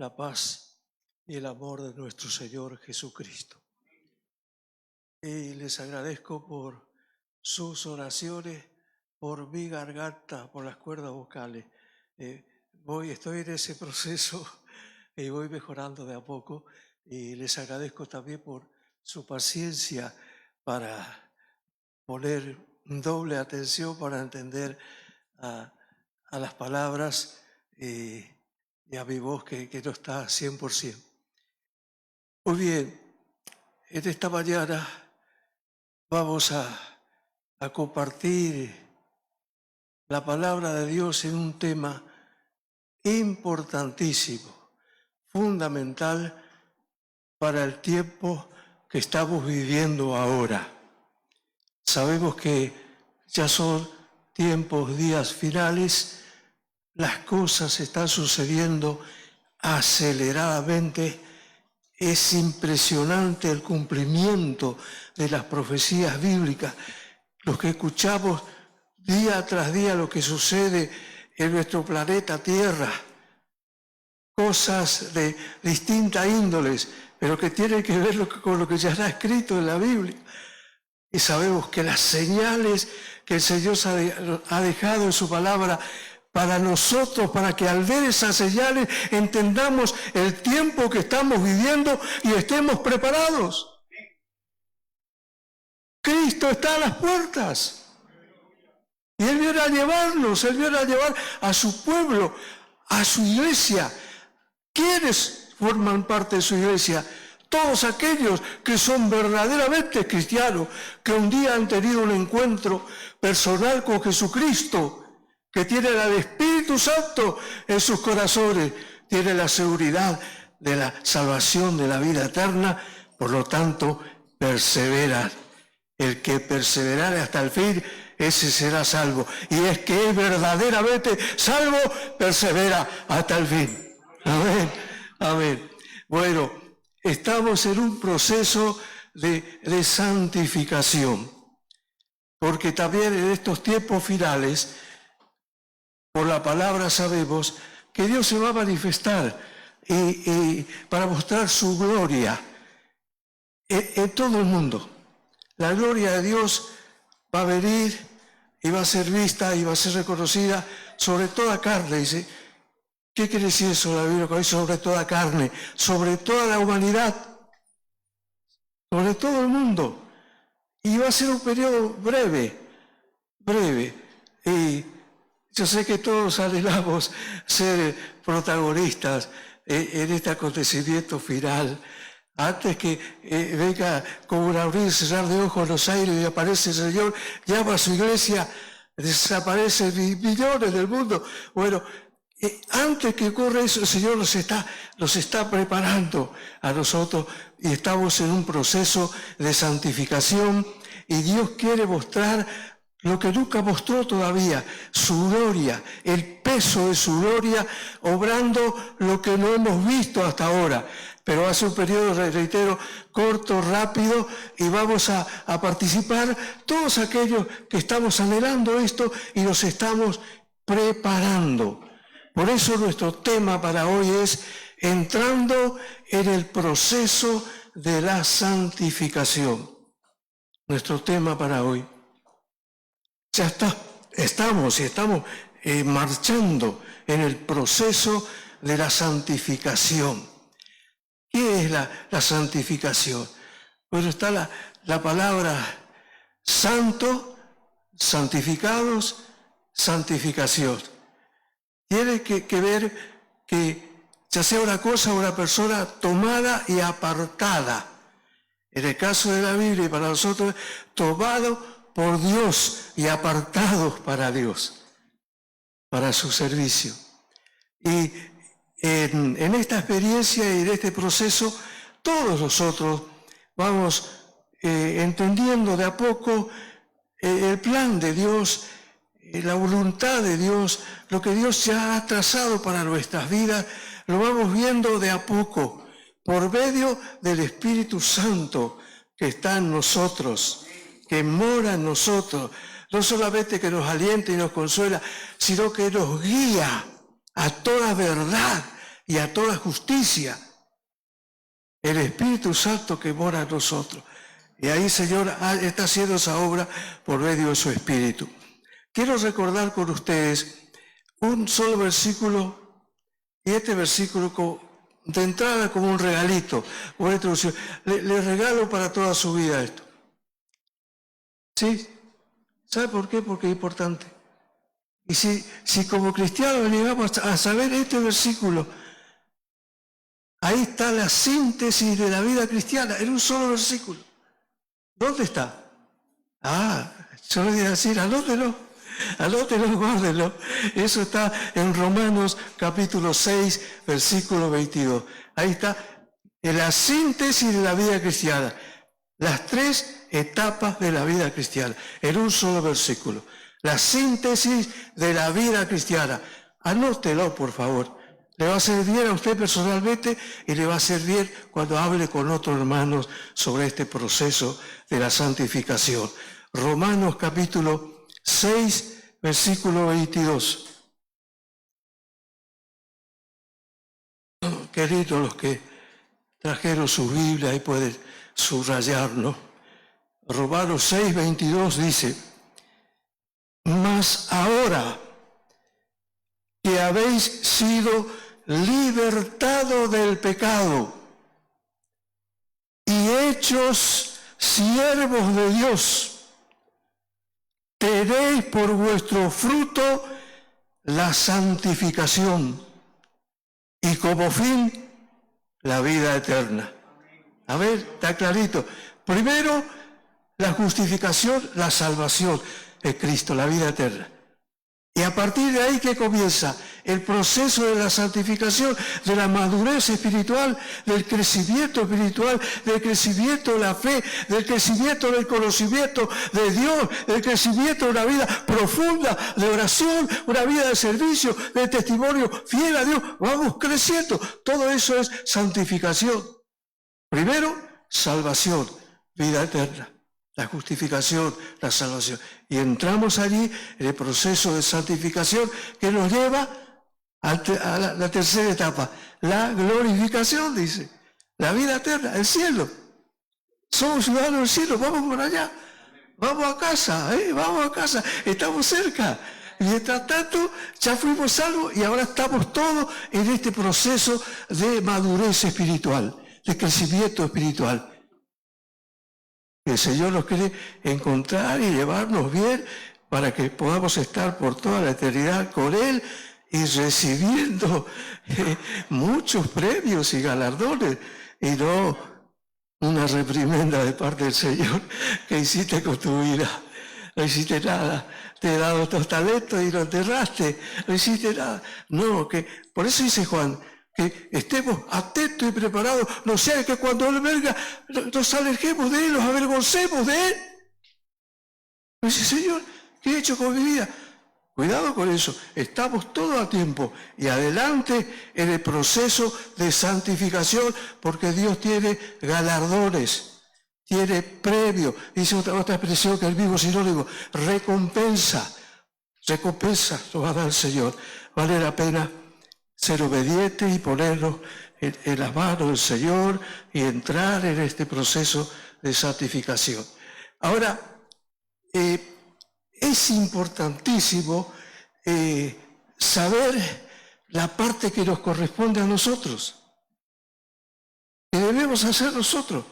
la paz y el amor de nuestro Señor Jesucristo. Y les agradezco por sus oraciones, por mi garganta, por las cuerdas vocales. Estoy en ese proceso y voy mejorando de a poco. Y les agradezco también por su paciencia para poner doble atención para entender a las palabras y a mi voz que no está 100%. Muy bien, en esta mañana vamos a compartir la palabra de Dios en un tema importantísimo, fundamental para el tiempo que estamos viviendo ahora. Sabemos que ya son tiempos, días finales, las cosas están sucediendo aceleradamente. Es impresionante el cumplimiento de las profecías bíblicas. Los que escuchamos día tras día lo que sucede en nuestro planeta Tierra, cosas de distintas índoles, pero que tienen que ver con lo que ya está escrito en la Biblia. Y sabemos que las señales que el Señor ha dejado en su palabra para nosotros, para que al ver esas señales entendamos el tiempo que estamos viviendo y estemos preparados. Cristo está a las puertas. Y Él viene a llevarnos, Él viene a llevar a su pueblo, a su iglesia. ¿Quiénes forman parte de su iglesia? Todos aquellos que son verdaderamente cristianos, que un día han tenido un encuentro personal con Jesucristo, que tienen al Espíritu Santo en sus corazones, tienen la seguridad de la salvación, de la vida eterna, por lo tanto, perseveran. El que perseverare hasta el fin, ese será salvo. Y es que es verdaderamente salvo, persevera hasta el fin. Amén, amén. Bueno, estamos en un proceso de santificación. Porque también en estos tiempos finales, por la palabra sabemos que Dios se va a manifestar y para mostrar su gloria en todo el mundo. La gloria de Dios va a venir y va a ser vista y va a ser reconocida sobre toda carne. Dice, ¿qué quiere decir eso? La Biblia dice sobre toda carne, sobre toda la humanidad, sobre todo el mundo. Y va a ser un periodo breve. Y yo sé que todos anhelamos ser protagonistas en este acontecimiento final. Antes que venga como un abrir y cerrar de ojos los aires y aparece el Señor, llama a su iglesia, desaparecen millones del mundo. Bueno, antes que ocurra eso, el Señor nos está preparando a nosotros y estamos en un proceso de santificación y Dios quiere mostrar lo que nunca mostró todavía, su gloria, el peso de su gloria, obrando lo que no hemos visto hasta ahora. Pero hace un periodo, reitero, corto, rápido, y vamos a participar todos aquellos que estamos anhelando esto y nos estamos preparando. Por eso nuestro tema para hoy es entrando en el proceso de la santificación. Nuestro tema para hoy. Ya estamos marchando en el proceso de la santificación. ¿Qué es la santificación? Pues está la palabra santo, santificados, santificación. Tiene que ver que ya sea una cosa o una persona tomada y apartada. En el caso de la Biblia y para nosotros, tomado por Dios y apartados para Dios, para su servicio. Y en esta experiencia y en este proceso, todos nosotros vamos entendiendo de a poco el plan de Dios, la voluntad de Dios, lo que Dios ya ha trazado para nuestras vidas, lo vamos viendo de a poco, por medio del Espíritu Santo que está en nosotros, que mora en nosotros, no solamente que nos alienta y nos consuela, sino que nos guía a toda verdad y a toda justicia. El Espíritu Santo que mora en nosotros. Y ahí el Señor está haciendo esa obra por medio de su Espíritu. Quiero recordar con ustedes un solo versículo, y este versículo de entrada como un regalito, una introducción. Le regalo para toda su vida esto. ¿Sí? ¿Sabe por qué? Porque es importante. Y si como cristianos llegamos a saber este versículo, ahí está la síntesis de la vida cristiana, en un solo versículo. ¿Dónde está? Yo le voy a decir, anótelo, guárdenlo. Eso está en Romanos capítulo 6, versículo 22. Ahí está en la síntesis de la vida cristiana. Las 3 etapas de la vida cristiana, en un solo versículo. La síntesis de la vida cristiana. Anótelo, por favor. Le va a hacer bien a usted personalmente y le va a hacer bien cuando hable con otros hermanos sobre este proceso de la santificación. Romanos capítulo 6, versículo 22. Queridos los que trajeron su Biblia, ahí pueden subrayarlo. Romanos 6, 22 dice, mas ahora que habéis sido libertados del pecado y hechos siervos de Dios, tenéis por vuestro fruto la santificación y como fin la vida eterna. A ver, está clarito. Primero, la justificación, la salvación de Cristo, la vida eterna. Y a partir de ahí que comienza el proceso de la santificación, de la madurez espiritual, del crecimiento espiritual, del crecimiento de la fe, del crecimiento del conocimiento de Dios, del crecimiento de una vida profunda de oración, una vida de servicio, de testimonio fiel a Dios. Vamos creciendo. Todo eso es santificación. Primero, salvación. vida eterna, la justificación, la salvación. Y entramos allí en el proceso de santificación que nos lleva a la tercera etapa, la glorificación, dice, la vida eterna, el cielo. Somos ciudadanos del cielo, vamos por allá, vamos a casa, vamos a casa, estamos cerca. Mientras tanto, ya fuimos salvos y ahora estamos todos en este proceso de madurez espiritual, de crecimiento espiritual. El Señor nos quiere encontrar y llevarnos bien para que podamos estar por toda la eternidad con Él y recibiendo muchos premios y galardones y no una reprimenda de parte del Señor. ¿Qué hiciste con tu vida? No hiciste nada. Te he dado estos talentos y lo enterraste. No hiciste nada. No, que por eso dice Juan, que estemos atentos y preparados, no sea que cuando Él venga nos alejemos de Él, nos avergoncemos de Él. Pues dice, Señor, ¿qué he hecho con mi vida? Cuidado con eso, estamos todos a tiempo y adelante en el proceso de santificación porque Dios tiene galardones, tiene premio, dice otra expresión que el mismo sinónimo, recompensa nos va a dar el Señor. Vale la pena ser obedientes y ponernos en las manos del Señor y entrar en este proceso de santificación. Ahora, es importantísimo saber la parte que nos corresponde a nosotros, que debemos hacer nosotros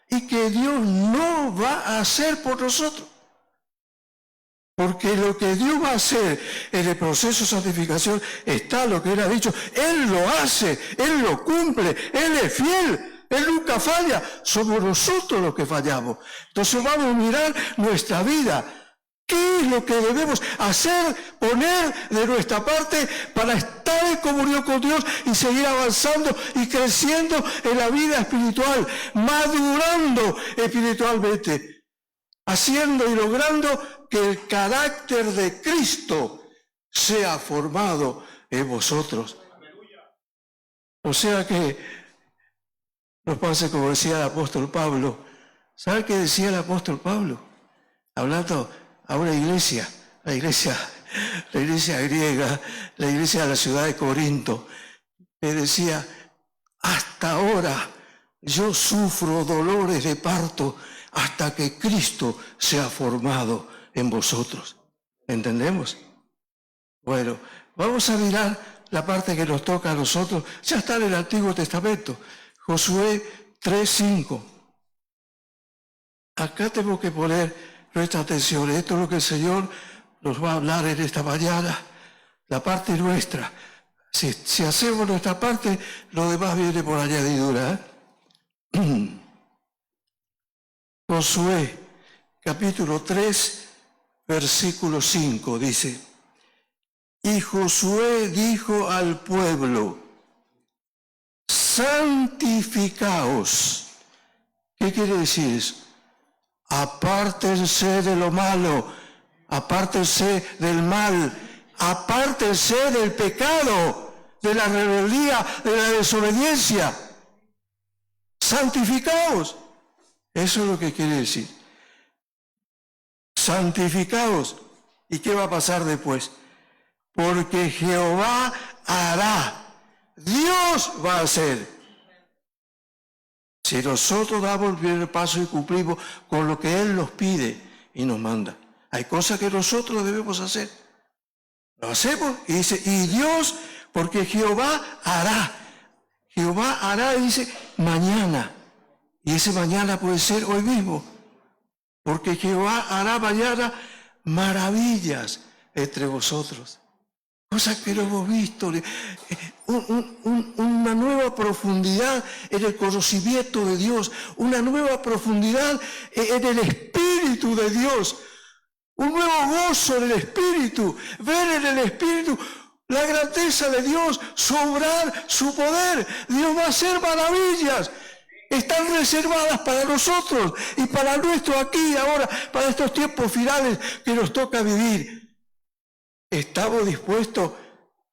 y que Dios no va a hacer por nosotros. Porque lo que Dios va a hacer en el proceso de santificación está lo que Él ha dicho. Él lo hace, Él lo cumple, Él es fiel, Él nunca falla. Somos nosotros los que fallamos. Entonces vamos a mirar nuestra vida. ¿Qué es lo que debemos hacer, poner de nuestra parte para estar en comunión con Dios y seguir avanzando y creciendo en la vida espiritual, madurando espiritualmente, haciendo y logrando que el carácter de Cristo sea formado en vosotros? O sea que nos pase como decía el apóstol Pablo. ¿Sabe qué decía el apóstol Pablo? Hablando a una iglesia, la iglesia griega, la iglesia de la ciudad de Corinto, que decía, hasta ahora yo sufro dolores de parto hasta que Cristo sea formado en vosotros. ¿Entendemos? Bueno, vamos a mirar la parte que nos toca a nosotros. Ya está en el Antiguo Testamento, Josué 3:5. Acá tengo que poner nuestra atención. Esto es lo que el Señor nos va a hablar en esta mañana, la parte nuestra. Si hacemos nuestra parte, lo demás viene por añadidura. Josué, capítulo 3, versículo 5, dice, y Josué dijo al pueblo, santificaos. ¿Qué quiere decir eso? Apártense de lo malo, apártense del mal, apártense del pecado, de la rebeldía, de la desobediencia. Santificaos. Eso es lo que quiere decir. Santificaos. ¿Y qué va a pasar después? Porque Jehová hará. Dios va a hacer. Si nosotros damos el primer paso y cumplimos con lo que Él nos pide y nos manda. Hay cosas que nosotros debemos hacer. Lo hacemos y dice, y Dios, porque Jehová hará. Jehová hará, dice, mañana. Y ese mañana puede ser hoy mismo. Porque Jehová hará mañana maravillas entre vosotros. Cosas que no hemos visto. Una nueva profundidad en el conocimiento de Dios. Una nueva profundidad en el Espíritu de Dios. Un nuevo gozo en el Espíritu. Ver en el Espíritu la grandeza de Dios. Sobrar su poder. Dios va a hacer maravillas. Están reservadas para nosotros y para nuestro aquí y ahora, para estos tiempos finales que nos toca vivir. ¿Estamos dispuestos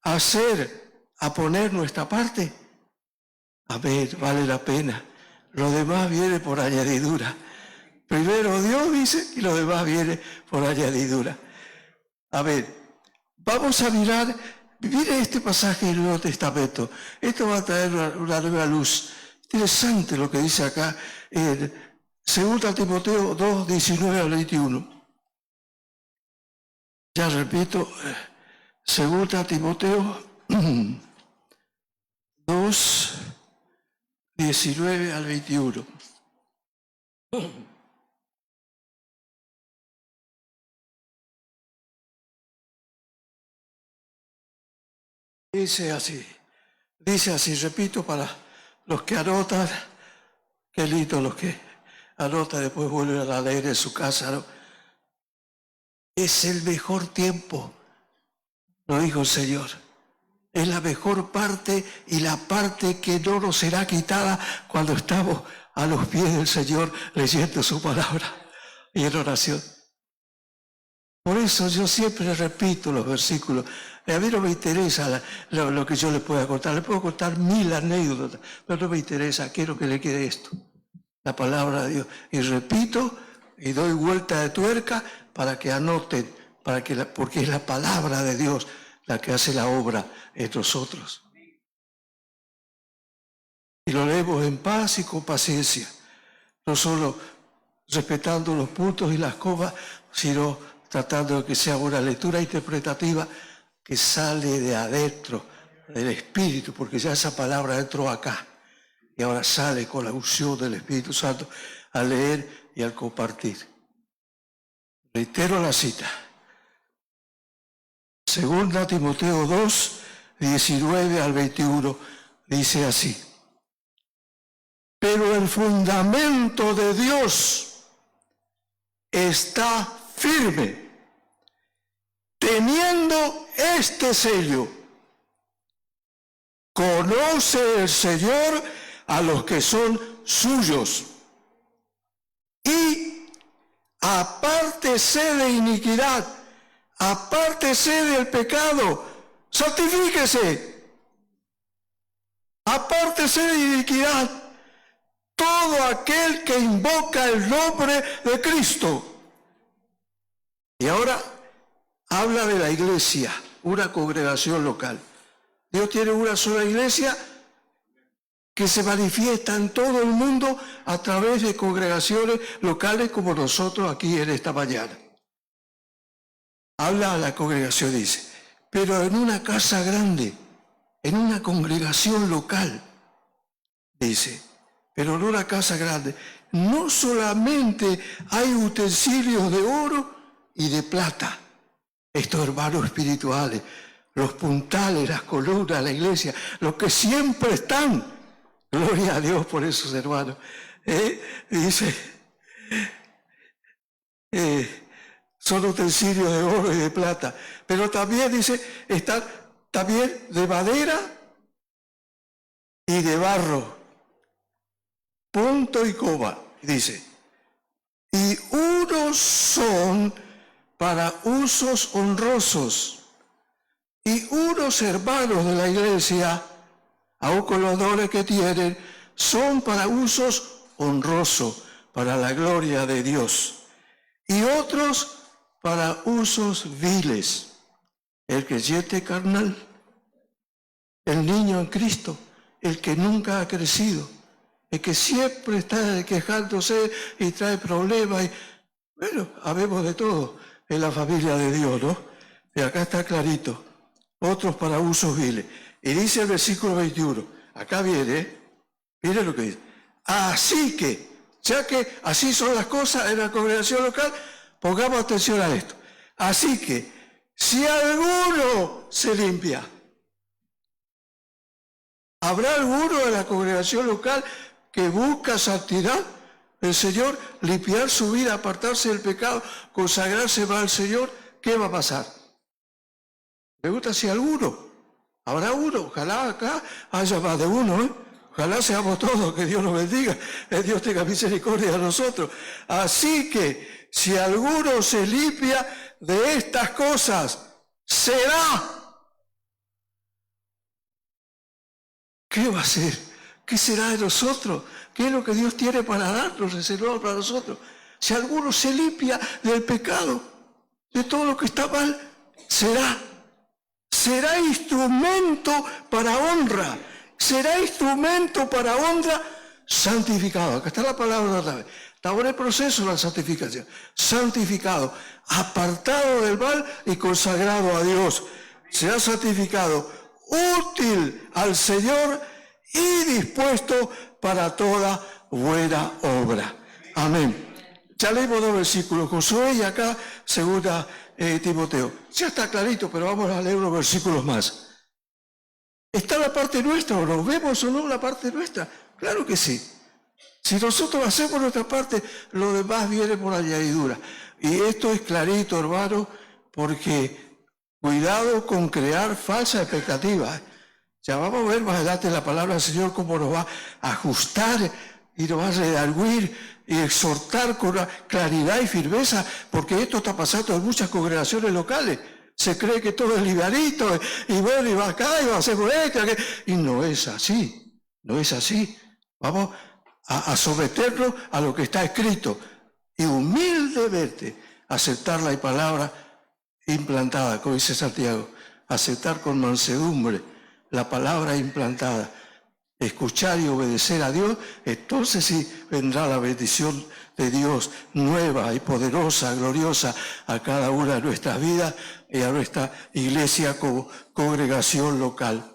a poner nuestra parte? A ver, vale la pena. Lo demás viene por añadidura. Primero Dios dice y lo demás viene por añadidura. A ver, vamos a mirar, mire este pasaje del Nuevo Testamento. Esto va a traer una nueva luz. Interesante lo que dice acá en 2 Timoteo 2, 19 al 21. Ya repito, 2 Timoteo 2, 19 al 21. Dice así, repito, para los que anotan, qué lindo los que anotan, después vuelven a leer en su casa, ¿no? Es el mejor tiempo, lo dijo el Señor. Es la mejor parte y la parte que no nos será quitada cuando estamos a los pies del Señor leyendo su palabra y en oración. Por eso yo siempre repito los versículos. A mí no me interesa lo que yo le pueda contar. Le puedo contar 1000 anécdotas, pero no me interesa. Quiero que le quede esto, la palabra de Dios. Y repito y doy vuelta de tuerca para que anoten, porque es la palabra de Dios la que hace la obra en nosotros. Y lo leemos en paz y con paciencia, no solo respetando los puntos y las comas, sino tratando de que sea una lectura interpretativa que sale de adentro, del Espíritu, porque ya esa palabra entró acá y ahora sale con la unción del Espíritu Santo al leer y al compartir. Reitero la cita. 2 Timoteo 2, 19 al 21, dice así. Pero el fundamento de Dios está firme, teniendo este sello. Conoce el Señor a los que son suyos. Y apártese de iniquidad, apártese del pecado, santifíquese, apártese de iniquidad todo aquel que invoca el nombre de Cristo. Y ahora habla de la iglesia, una congregación local. Dios tiene una sola iglesia que se manifiesta en todo el mundo a través de congregaciones locales como nosotros aquí en esta mañana. Habla a la congregación, dice, pero en una casa grande, en una congregación local, dice, pero en una casa grande, no solamente hay utensilios de oro y de plata, estos hermanos espirituales, los puntales, las columnas, la iglesia, los que siempre están, gloria a Dios por esos hermanos, dice, son utensilios de oro y de plata, pero también dice, están también de madera y de barro, punto y coma, dice, y unos son para usos honrosos, y unos hermanos de la iglesia, aun con los dones que tienen, son para usos honrosos, para la gloria de Dios, y otros para usos viles, el creyente carnal, el niño en Cristo, el que nunca ha crecido, el que siempre está quejándose y trae problemas. Bueno, habemos de todo en la familia de Dios, ¿no? Y acá está clarito. Otros para usos viles. Y dice el versículo 21, acá viene, mire lo que dice. Así que, ya que así son las cosas en la congregación local, pongamos atención a esto. Así que, si alguno se limpia, ¿habrá alguno en la congregación local que busca santidad? El Señor, limpiar su vida, apartarse del pecado, consagrarse para el Señor, ¿qué va a pasar? Me gusta si alguno, habrá uno, ojalá acá haya más de uno, ¿eh? Ojalá seamos todos, que Dios nos bendiga, que Dios tenga misericordia de nosotros. Así que, si alguno se limpia de estas cosas, será. ¿Qué va a ser? ¿Qué será de nosotros? ¿Qué es lo que Dios tiene para darnos, reservado para nosotros? Si alguno se limpia del pecado, de todo lo que está mal, será instrumento para honra. Será instrumento para honra santificado. Acá está la palabra otra vez. Estamos en el proceso de la santificación. Santificado, apartado del mal y consagrado a Dios. Será santificado, útil al Señor y dispuesto para toda buena obra. Amén. Ya leímos 2 versículos, Josué, y acá segunda Timoteo. Ya está clarito, pero vamos a leer unos versículos más. ¿Está la parte nuestra o no? ¿Vemos o no la parte nuestra? Claro que sí. Si nosotros hacemos nuestra parte, lo demás viene por añadidura. Y esto es clarito, hermano, porque cuidado con crear falsas expectativas. Ya vamos a ver más adelante en la palabra del Señor cómo nos va a ajustar y nos va a redarguir y exhortar con claridad y firmeza, porque esto está pasando en muchas congregaciones locales. Se cree que todo es livianito, y bueno, y va acá, y va a hacer esto, y no es así, no es así. Vamos a someternos a lo que está escrito y humildemente aceptar la palabra implantada, como dice Santiago, aceptar con mansedumbre la palabra implantada, escuchar y obedecer a Dios. Entonces sí vendrá la bendición de Dios nueva y poderosa, gloriosa a cada una de nuestras vidas y a nuestra iglesia como congregación local.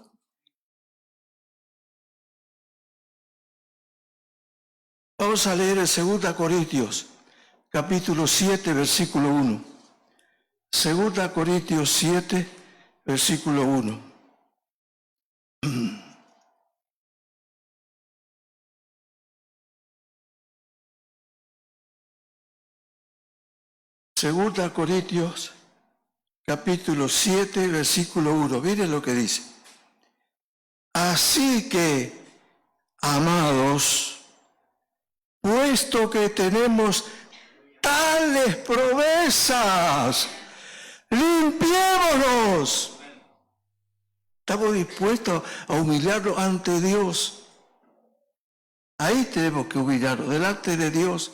Vamos a leer en 2 Corintios, capítulo 7, versículo 1. 2 Corintios 7, versículo 1. Segunda Corintios, capítulo 7, versículo 1. Miren lo que dice. Así que, amados, puesto que tenemos tales promesas, limpiémonos. Estamos dispuestos a humillarnos ante Dios. Ahí tenemos que humillarnos, delante de Dios,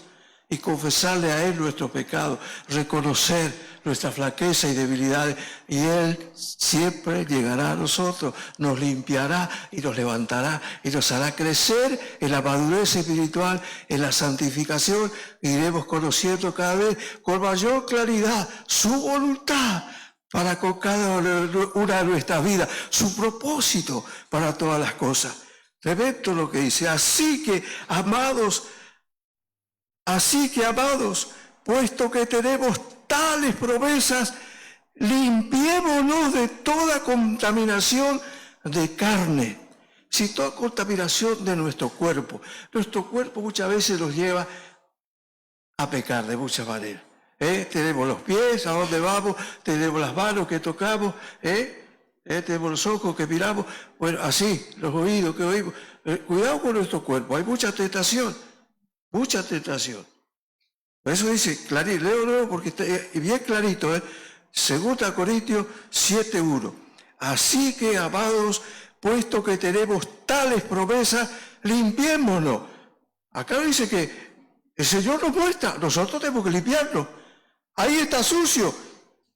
y confesarle a Él nuestro pecado, reconocer nuestra flaqueza y debilidades, y Él siempre llegará a nosotros, nos limpiará y nos levantará y nos hará crecer en la madurez espiritual, en la santificación, y iremos conociendo cada vez con mayor claridad su voluntad para con cada una de nuestras vidas, su propósito para todas las cosas. Tremendo lo que dice. Así que, amados, puesto que tenemos tales promesas, limpiémonos de toda contaminación de carne. Si toda contaminación de nuestro cuerpo. Nuestro cuerpo muchas veces nos lleva a pecar de muchas maneras. Tenemos los pies, a dónde vamos, tenemos las manos que tocamos, tenemos los ojos que miramos, bueno, así, los oídos que oímos. Cuidado con nuestro cuerpo, hay mucha tentación. Mucha tentación. Por eso dice, clarito, leo luego porque está bien clarito, 2 Corintios 7:1. Así que, amados, puesto que tenemos tales promesas, limpiémonos. Acá dice que el Señor nos muestra, nosotros tenemos que limpiarnos. Ahí está sucio.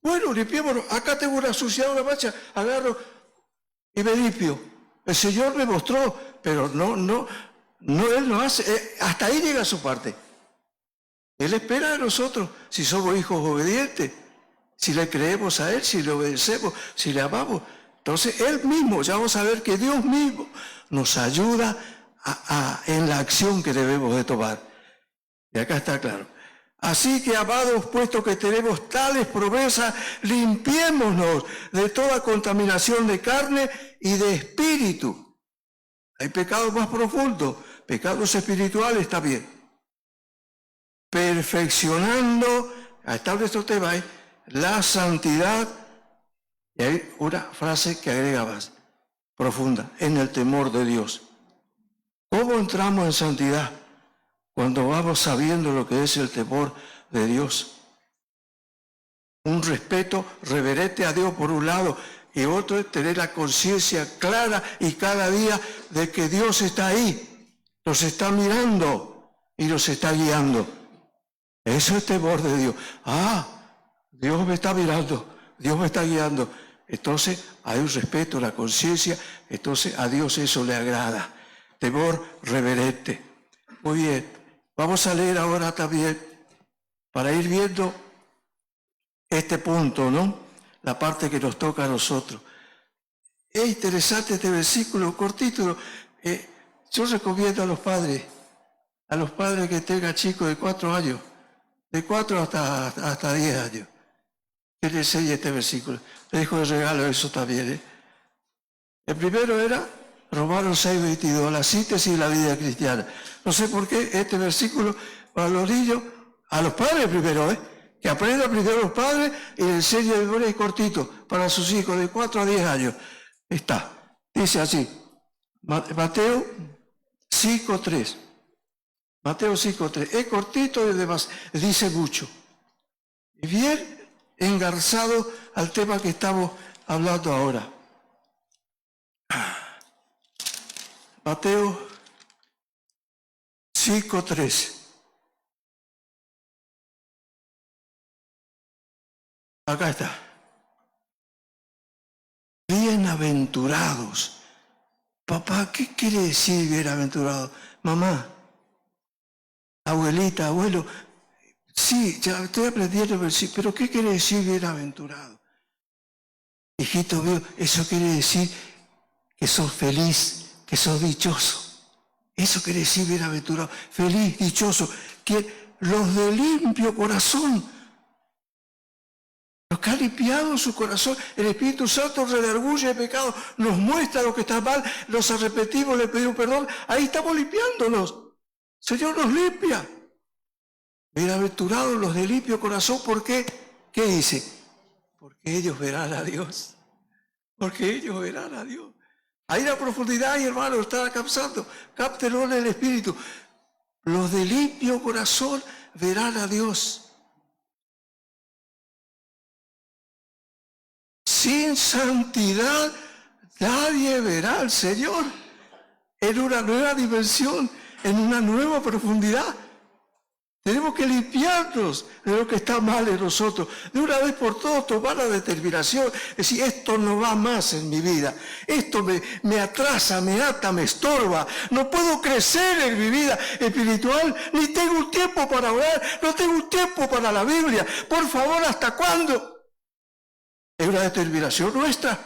Bueno, limpiémonos. Acá tengo una suciedad, una mancha, agarro y me limpio. El Señor me mostró, pero no, Él no hace, hasta ahí llega su parte. Él espera de nosotros si somos hijos obedientes, si le creemos a Él, si le obedecemos, si le amamos. Entonces Él mismo, ya vamos a ver que Dios mismo nos ayuda en la acción que debemos de tomar. Y acá está claro. Así que, amados, puesto que tenemos tales promesas, limpiémonos de toda contaminación de carne y de espíritu. Hay pecados más profundos, pecados espirituales también. Perfeccionando, ahí está nuestro tema, la santidad. Y hay una frase que agrega más, profunda, en el temor de Dios. ¿Cómo entramos en santidad? Cuando vamos sabiendo lo que es el temor de Dios. Un respeto reverente a Dios por un lado, y otro es tener la conciencia clara y cada día de que Dios está ahí, nos está mirando y nos está guiando. Eso es temor de Dios. Ah, Dios me está mirando, Dios me está guiando. Entonces hay un respeto, la conciencia, entonces a Dios eso le agrada. Temor reverente. Muy bien, vamos a leer ahora también, para ir viendo este punto, ¿no? La parte que nos toca a nosotros. Es interesante este versículo cortito. Yo recomiendo a los padres que tengan chicos de 4 años, de 4 hasta 10 años, que les enseñe este versículo. Les dejo de regalo eso también. El primero era Romanos 6:22, la síntesis de la vida cristiana. No sé por qué este versículo para los niños, a los padres primero, que aprendan primero los padres y les enseñe de memoria y cortito para sus hijos de 4 a 10 años. Está, dice así, Mateo 5:3. Mateo 5:3. Es cortito y además dice mucho. Y bien engarzado al tema que estamos hablando ahora. Mateo 5:3. Acá está. Bienaventurados. Papá, ¿qué quiere decir bienaventurado? Mamá, abuelita, abuelo, sí, ya estoy aprendiendo, pero ¿qué quiere decir bienaventurado? Hijito mío, eso quiere decir que sos feliz, que sos dichoso. Eso quiere decir bienaventurado, feliz, dichoso. Que los de limpio corazón, los que han limpiado su corazón, el Espíritu Santo redarguye el pecado, nos muestra lo que está mal, nos arrepentimos, le pedimos perdón, ahí estamos limpiándonos. Señor nos limpia. Bienaventurados los de limpio corazón, ¿por qué? ¿Qué dice? Porque ellos verán a Dios. Porque ellos verán a Dios. Ahí la profundidad, hermano, está captando. Cáptelo en el Espíritu. Los de limpio corazón verán a Dios. Sin santidad nadie verá al Señor en una nueva dimensión, en una nueva profundidad. Tenemos que limpiarnos de lo que está mal en nosotros. De una vez por todas tomar la determinación. Decir, esto no va más en mi vida. Esto me atrasa, me ata, me estorba. No puedo crecer en mi vida espiritual. Ni tengo un tiempo para orar. No tengo un tiempo para la Biblia. Por favor, ¿hasta cuándo? Es una determinación nuestra.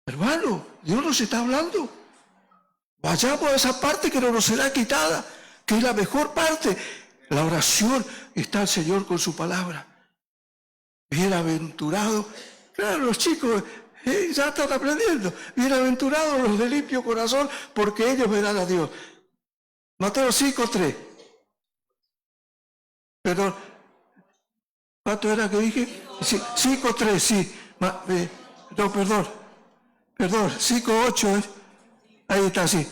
Hermano, Dios nos está hablando. Vayamos a esa parte que no nos será quitada, que es la mejor parte. La oración, está el Señor con su palabra. Bienaventurado. Claro, los chicos ya están aprendiendo. Bienaventurados los de limpio corazón, porque ellos verán a Dios. Mateo 5:3. Perdón. ¿Cuánto era que dije? 5:3, sí. No, perdón. 5:8. Ahí está, sí.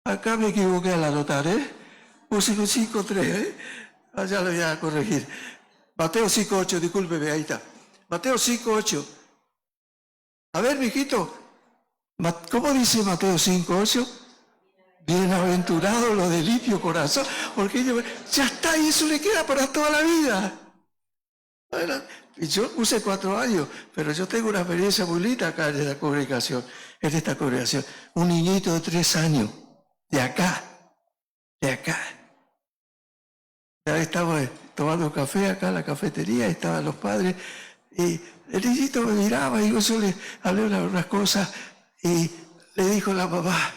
Acá me equivoqué al anotar, Puse 5:3, Allá lo voy a corregir. Mateo 5:8, discúlpeme, ahí está. Mateo 5:8. A ver, mijito, ¿cómo dice Mateo 5:8? Bienaventurados los de limpio corazón, porque ellos, ya está, y eso le queda para toda la vida. Bueno, yo puse 4 años, pero yo tengo una experiencia muy linda acá en esta congregación, Un niñito de 3 años, de acá. Ya estaba tomando café acá en la cafetería, estaban los padres, y el niñito me miraba y yo le hablé unas cosas, y le dijo la mamá,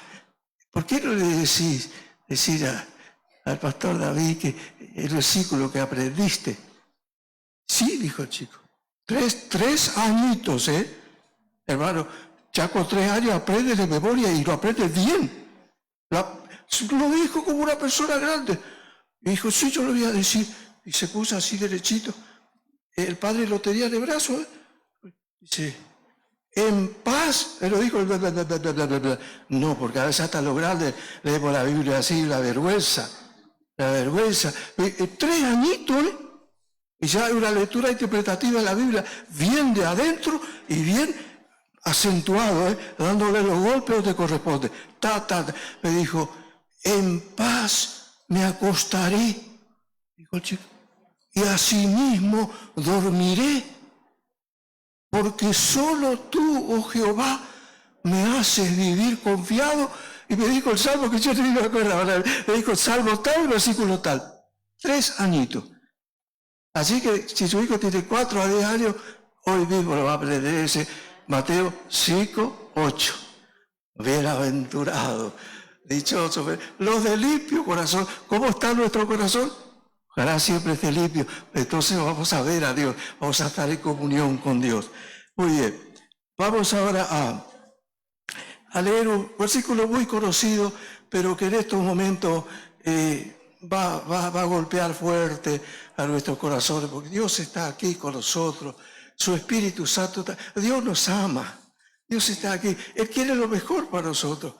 ¿por qué no le decir al pastor David que el versículo que aprendiste? Sí, dijo el chico. 3 añitos, Hermano, ya con 3 años aprende de memoria y lo aprende bien. Lo dijo como una persona grande. Y dijo, sí, yo lo voy a decir. Y se puso así derechito. El padre lo tenía de brazo, Dice, en paz, lo dijo, no, porque a veces hasta los grandes leemos la Biblia así, la vergüenza. 3 añitos, Y ya hay una lectura interpretativa de la Biblia, bien de adentro y bien acentuado, dándole los golpes donde corresponde. Me dijo, en paz me acostaré, dijo el chico, y asimismo dormiré, porque solo tú, oh Jehová, me haces vivir confiado. Y me dijo el salmo que yo no me acuerdo ahora, me dijo salmo tal, versículo tal. 3 añitos. Así que si su hijo tiene 4 a 10 años, hoy mismo lo va a aprender ese Mateo 5, 8. Bienaventurado, dichoso. Los de limpio corazón. ¿Cómo está nuestro corazón? Ojalá siempre esté limpio. Entonces vamos a ver a Dios, vamos a estar en comunión con Dios. Muy bien, vamos ahora a leer un versículo muy conocido, pero que en estos momentos va a golpear fuerte a nuestros corazones, porque Dios está aquí con nosotros, su Espíritu Santo, Dios nos ama, Dios está aquí, Él quiere lo mejor para nosotros.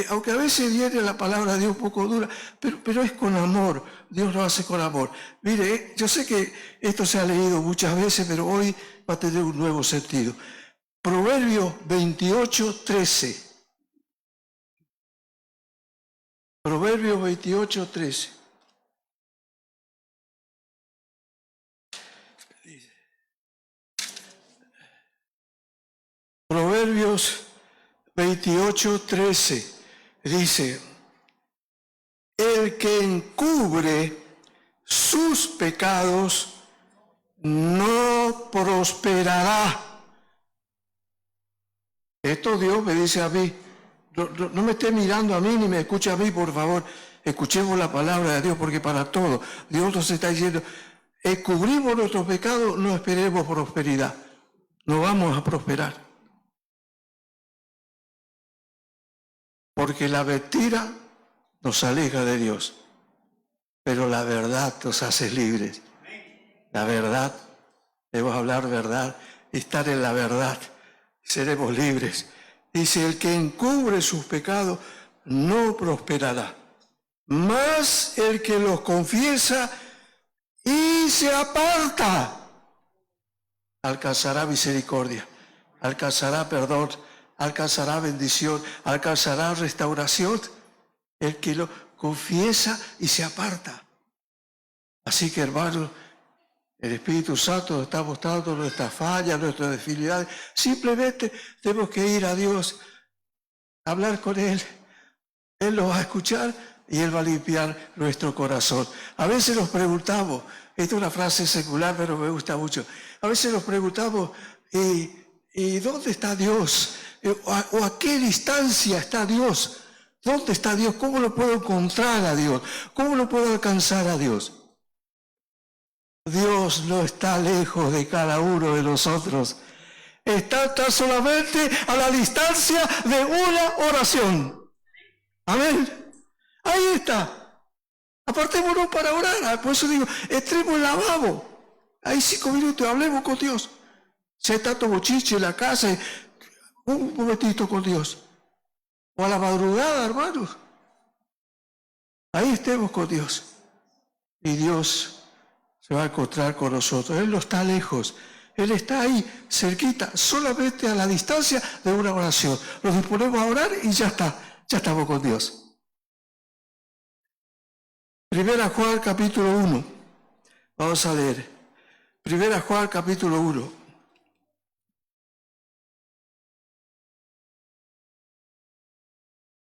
Aunque a veces viene la palabra de Dios un poco dura, pero es con amor, Dios lo hace con amor. Mire, yo sé que esto se ha leído muchas veces, pero hoy va a tener un nuevo sentido. Proverbios 28, 13. Proverbios 28, 13. Proverbios 28, 13 dice, el que encubre sus pecados no prosperará. Esto Dios me dice a mí, no me esté mirando a mí ni me escuche a mí, por favor. Escuchemos la palabra de Dios, porque para todo Dios nos está diciendo, encubrimos nuestros pecados, no esperemos prosperidad, no vamos a prosperar. Porque la mentira nos aleja de Dios, pero la verdad nos hace libres. La verdad, debemos hablar verdad, estar en la verdad, seremos libres. Dice, el que encubre sus pecados no prosperará, mas el que los confiesa y se aparta alcanzará misericordia, alcanzará perdón, alcanzará bendición, alcanzará restauración. El que lo confiesa y se aparta. Así que, hermanos, el Espíritu Santo nos está mostrando nuestras fallas, nuestras debilidades. Simplemente tenemos que ir a Dios, hablar con Él. Él lo va a escuchar y Él va a limpiar nuestro corazón. A veces nos preguntamos, esta es una frase secular, pero me gusta mucho. A veces nos preguntamos, ¿y dónde está Dios? ¿O a qué distancia está Dios? ¿Dónde está Dios? ¿Cómo lo puedo encontrar a Dios? ¿Cómo lo puedo alcanzar a Dios? Dios no está lejos de cada uno de nosotros. Está tan solamente a la distancia de una oración. Amén. Ahí está. Apartémonos para orar. Por eso digo, entremos al lavabo. Ahí 5 minutos hablemos con Dios. Si hay tanto bochiche en la casa, un momentito con Dios. O a la madrugada, hermanos. Ahí estemos con Dios. Y Dios se va a encontrar con nosotros. Él no está lejos. Él está ahí, cerquita, solamente a la distancia de una oración. Nos disponemos a orar y ya está. Ya estamos con Dios. Primera Juan capítulo 1. Vamos a leer. Primera Juan capítulo 1.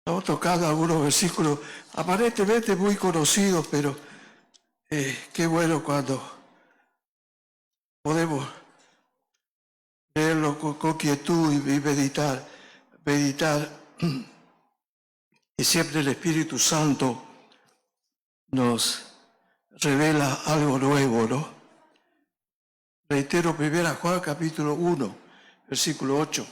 Estamos tocando algunos versículos aparentemente muy conocidos, pero qué bueno cuando podemos leerlo con quietud y meditar. Y siempre el Espíritu Santo nos revela algo nuevo, ¿no? Reitero, 1 Juan capítulo 1, versículo 8.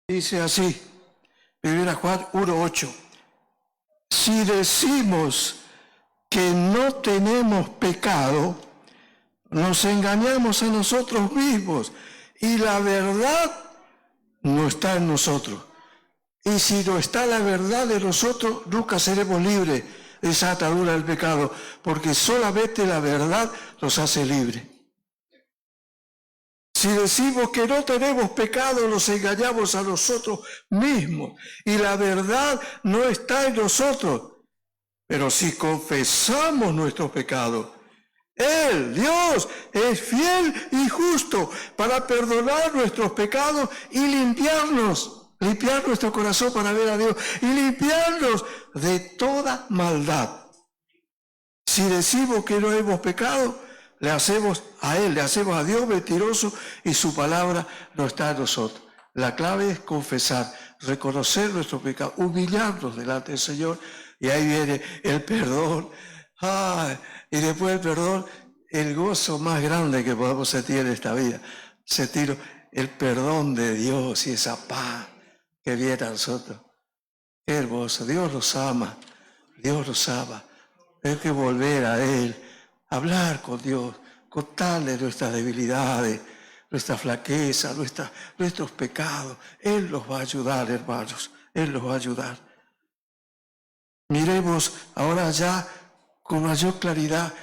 Dice así, 1 Juan 1, 8. Si decimos que no tenemos pecado, nos engañamos a nosotros mismos y la verdad no está en nosotros. Y si no está la verdad de nosotros, nunca seremos libres de esa atadura del pecado, porque solamente la verdad nos hace libres. Si decimos que no tenemos pecado, nos engañamos a nosotros mismos y la verdad no está en nosotros. Pero si confesamos nuestros pecados, Él, Dios, es fiel y justo para perdonar nuestros pecados y limpiar nuestro corazón para ver a Dios y limpiarnos de toda maldad. Si decimos que no hemos pecado, le hacemos a Él, le hacemos a Dios mentiroso y su palabra no está en nosotros. La clave es confesar, reconocer nuestro pecado, humillarnos delante del Señor y ahí viene el perdón. Y después del perdón, el gozo más grande que podemos sentir en esta vida, sentir el perdón de Dios y esa paz que viene a nosotros. Qué hermoso, Dios nos ama, Dios nos ama. Hay que volver a Él, hablar con Dios, contarle nuestras debilidades, nuestra flaqueza, nuestros pecados. Él nos va a ayudar, hermanos, Él nos va a ayudar. Miremos ahora ya con mayor claridad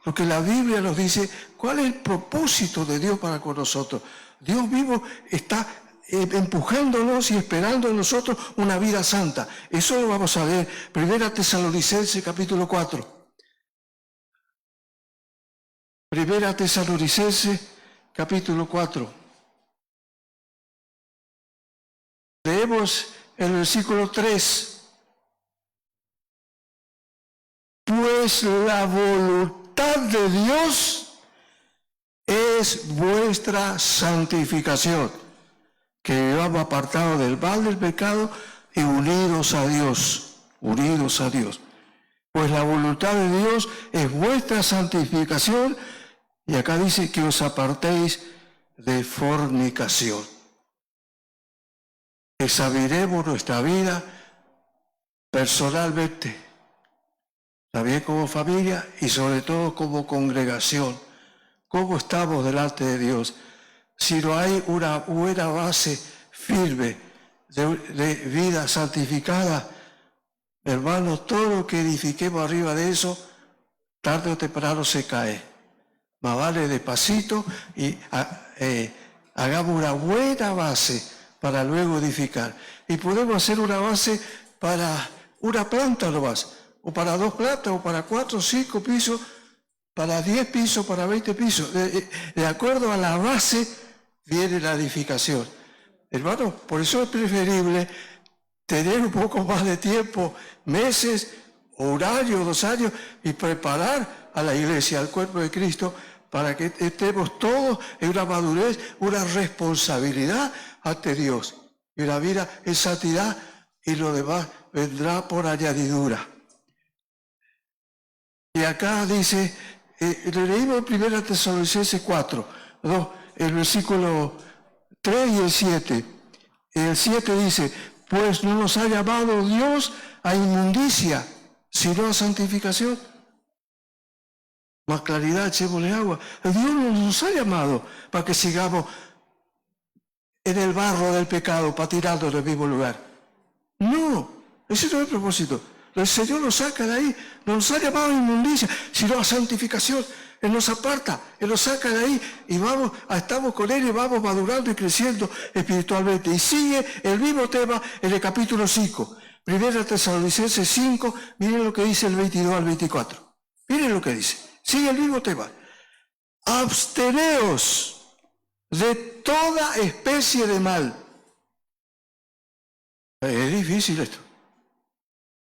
lo que la Biblia nos dice, cuál es el propósito de Dios para con nosotros. Dios mismo está empujándonos y esperando en nosotros una vida santa. Eso lo vamos a ver. 1 Tesalonicenses capítulo 4. 1 Tesalonicenses capítulo 4. Leemos el versículo 3. Pues la voluntad de Dios es vuestra santificación, que vivamos apartados del mal del pecado y unidos a Dios, Pues la voluntad de Dios es vuestra santificación, y acá dice que os apartéis de fornicación. Examinemos nuestra vida personalmente, también como familia y sobre todo como congregación. ¿Cómo estamos delante de Dios? Si no hay una buena base firme de vida santificada, hermanos, todo lo que edifiquemos arriba de eso, tarde o temprano se cae. Más vale despacito y hagamos una buena base para luego edificar. Y podemos hacer una base para una planta nomás, o para 2 plantas, o para 4 o 5 pisos, para 10 pisos, para 20 pisos. De acuerdo a la base viene la edificación. Hermano, por eso es preferible tener un poco más de tiempo, meses, o 1 año, 2 años, y preparar a la iglesia, al cuerpo de Cristo, para que estemos todos en una madurez, una responsabilidad ante Dios. Y una vida en santidad, y lo demás vendrá por añadidura. Y acá dice, le leímos en 1 Tesalonicenses 4, el versículo 3 y el 7. El 7 dice, pues no nos ha llamado Dios a inmundicia, sino a santificación. Más claridad, echémosle agua. Dios no nos ha llamado para que sigamos en el barro del pecado, patinando en el mismo lugar. No, ese no es el propósito. El Señor nos saca de ahí, no nos ha llamado a inmundicia, sino a santificación. Él nos aparta, Él nos saca de ahí y estamos con Él y vamos madurando y creciendo espiritualmente. Y sigue el mismo tema en el capítulo 5. 1 Tesalonicenses 5, miren lo que dice el 22 al 24. Miren lo que dice. Sigue el mismo tema. Absteneos de toda especie de mal. Es difícil esto.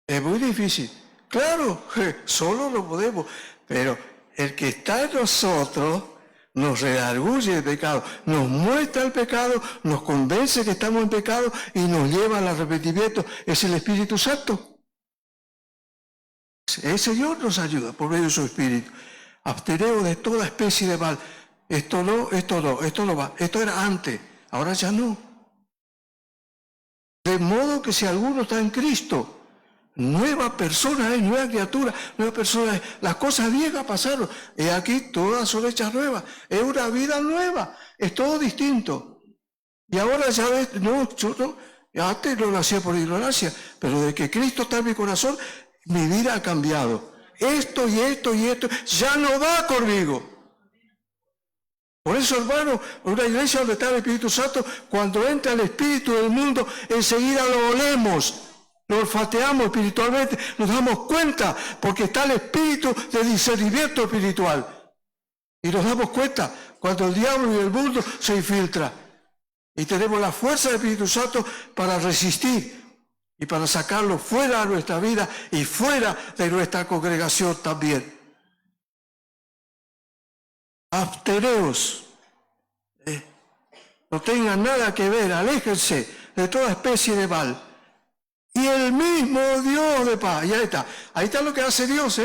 Es muy difícil. Claro, solo lo podemos. Pero el que está en nosotros nos redarguye el pecado, nos muestra el pecado, nos convence que estamos en pecado y nos lleva al arrepentimiento. Es el Espíritu Santo. El Señor nos ayuda por medio de su Espíritu. Absteneos de toda especie de mal. Esto no va. Esto era antes, ahora ya no. De modo que si alguno está en Cristo, nueva persona es, nueva criatura, nueva persona es. Las cosas viejas pasaron. Y aquí todas son hechas nuevas. Es una vida nueva. Es todo distinto. Y ahora ya ves, antes no nacía por ignorancia, pero de que Cristo está en mi corazón, mi vida ha cambiado. Esto y esto y esto ya no va conmigo. Por eso, hermano, una iglesia donde está el Espíritu Santo, cuando entra el Espíritu del mundo, enseguida lo olemos, lo olfateamos espiritualmente, nos damos cuenta, porque está el Espíritu de discernimiento espiritual. Y nos damos cuenta cuando el diablo y el mundo se infiltran. Y tenemos la fuerza del Espíritu Santo para resistir y para sacarlo fuera de nuestra vida y fuera de nuestra congregación también. Absteneos, no tengan nada que ver, aléjense de toda especie de mal. Y el mismo Dios de paz, y ahí está lo que hace Dios,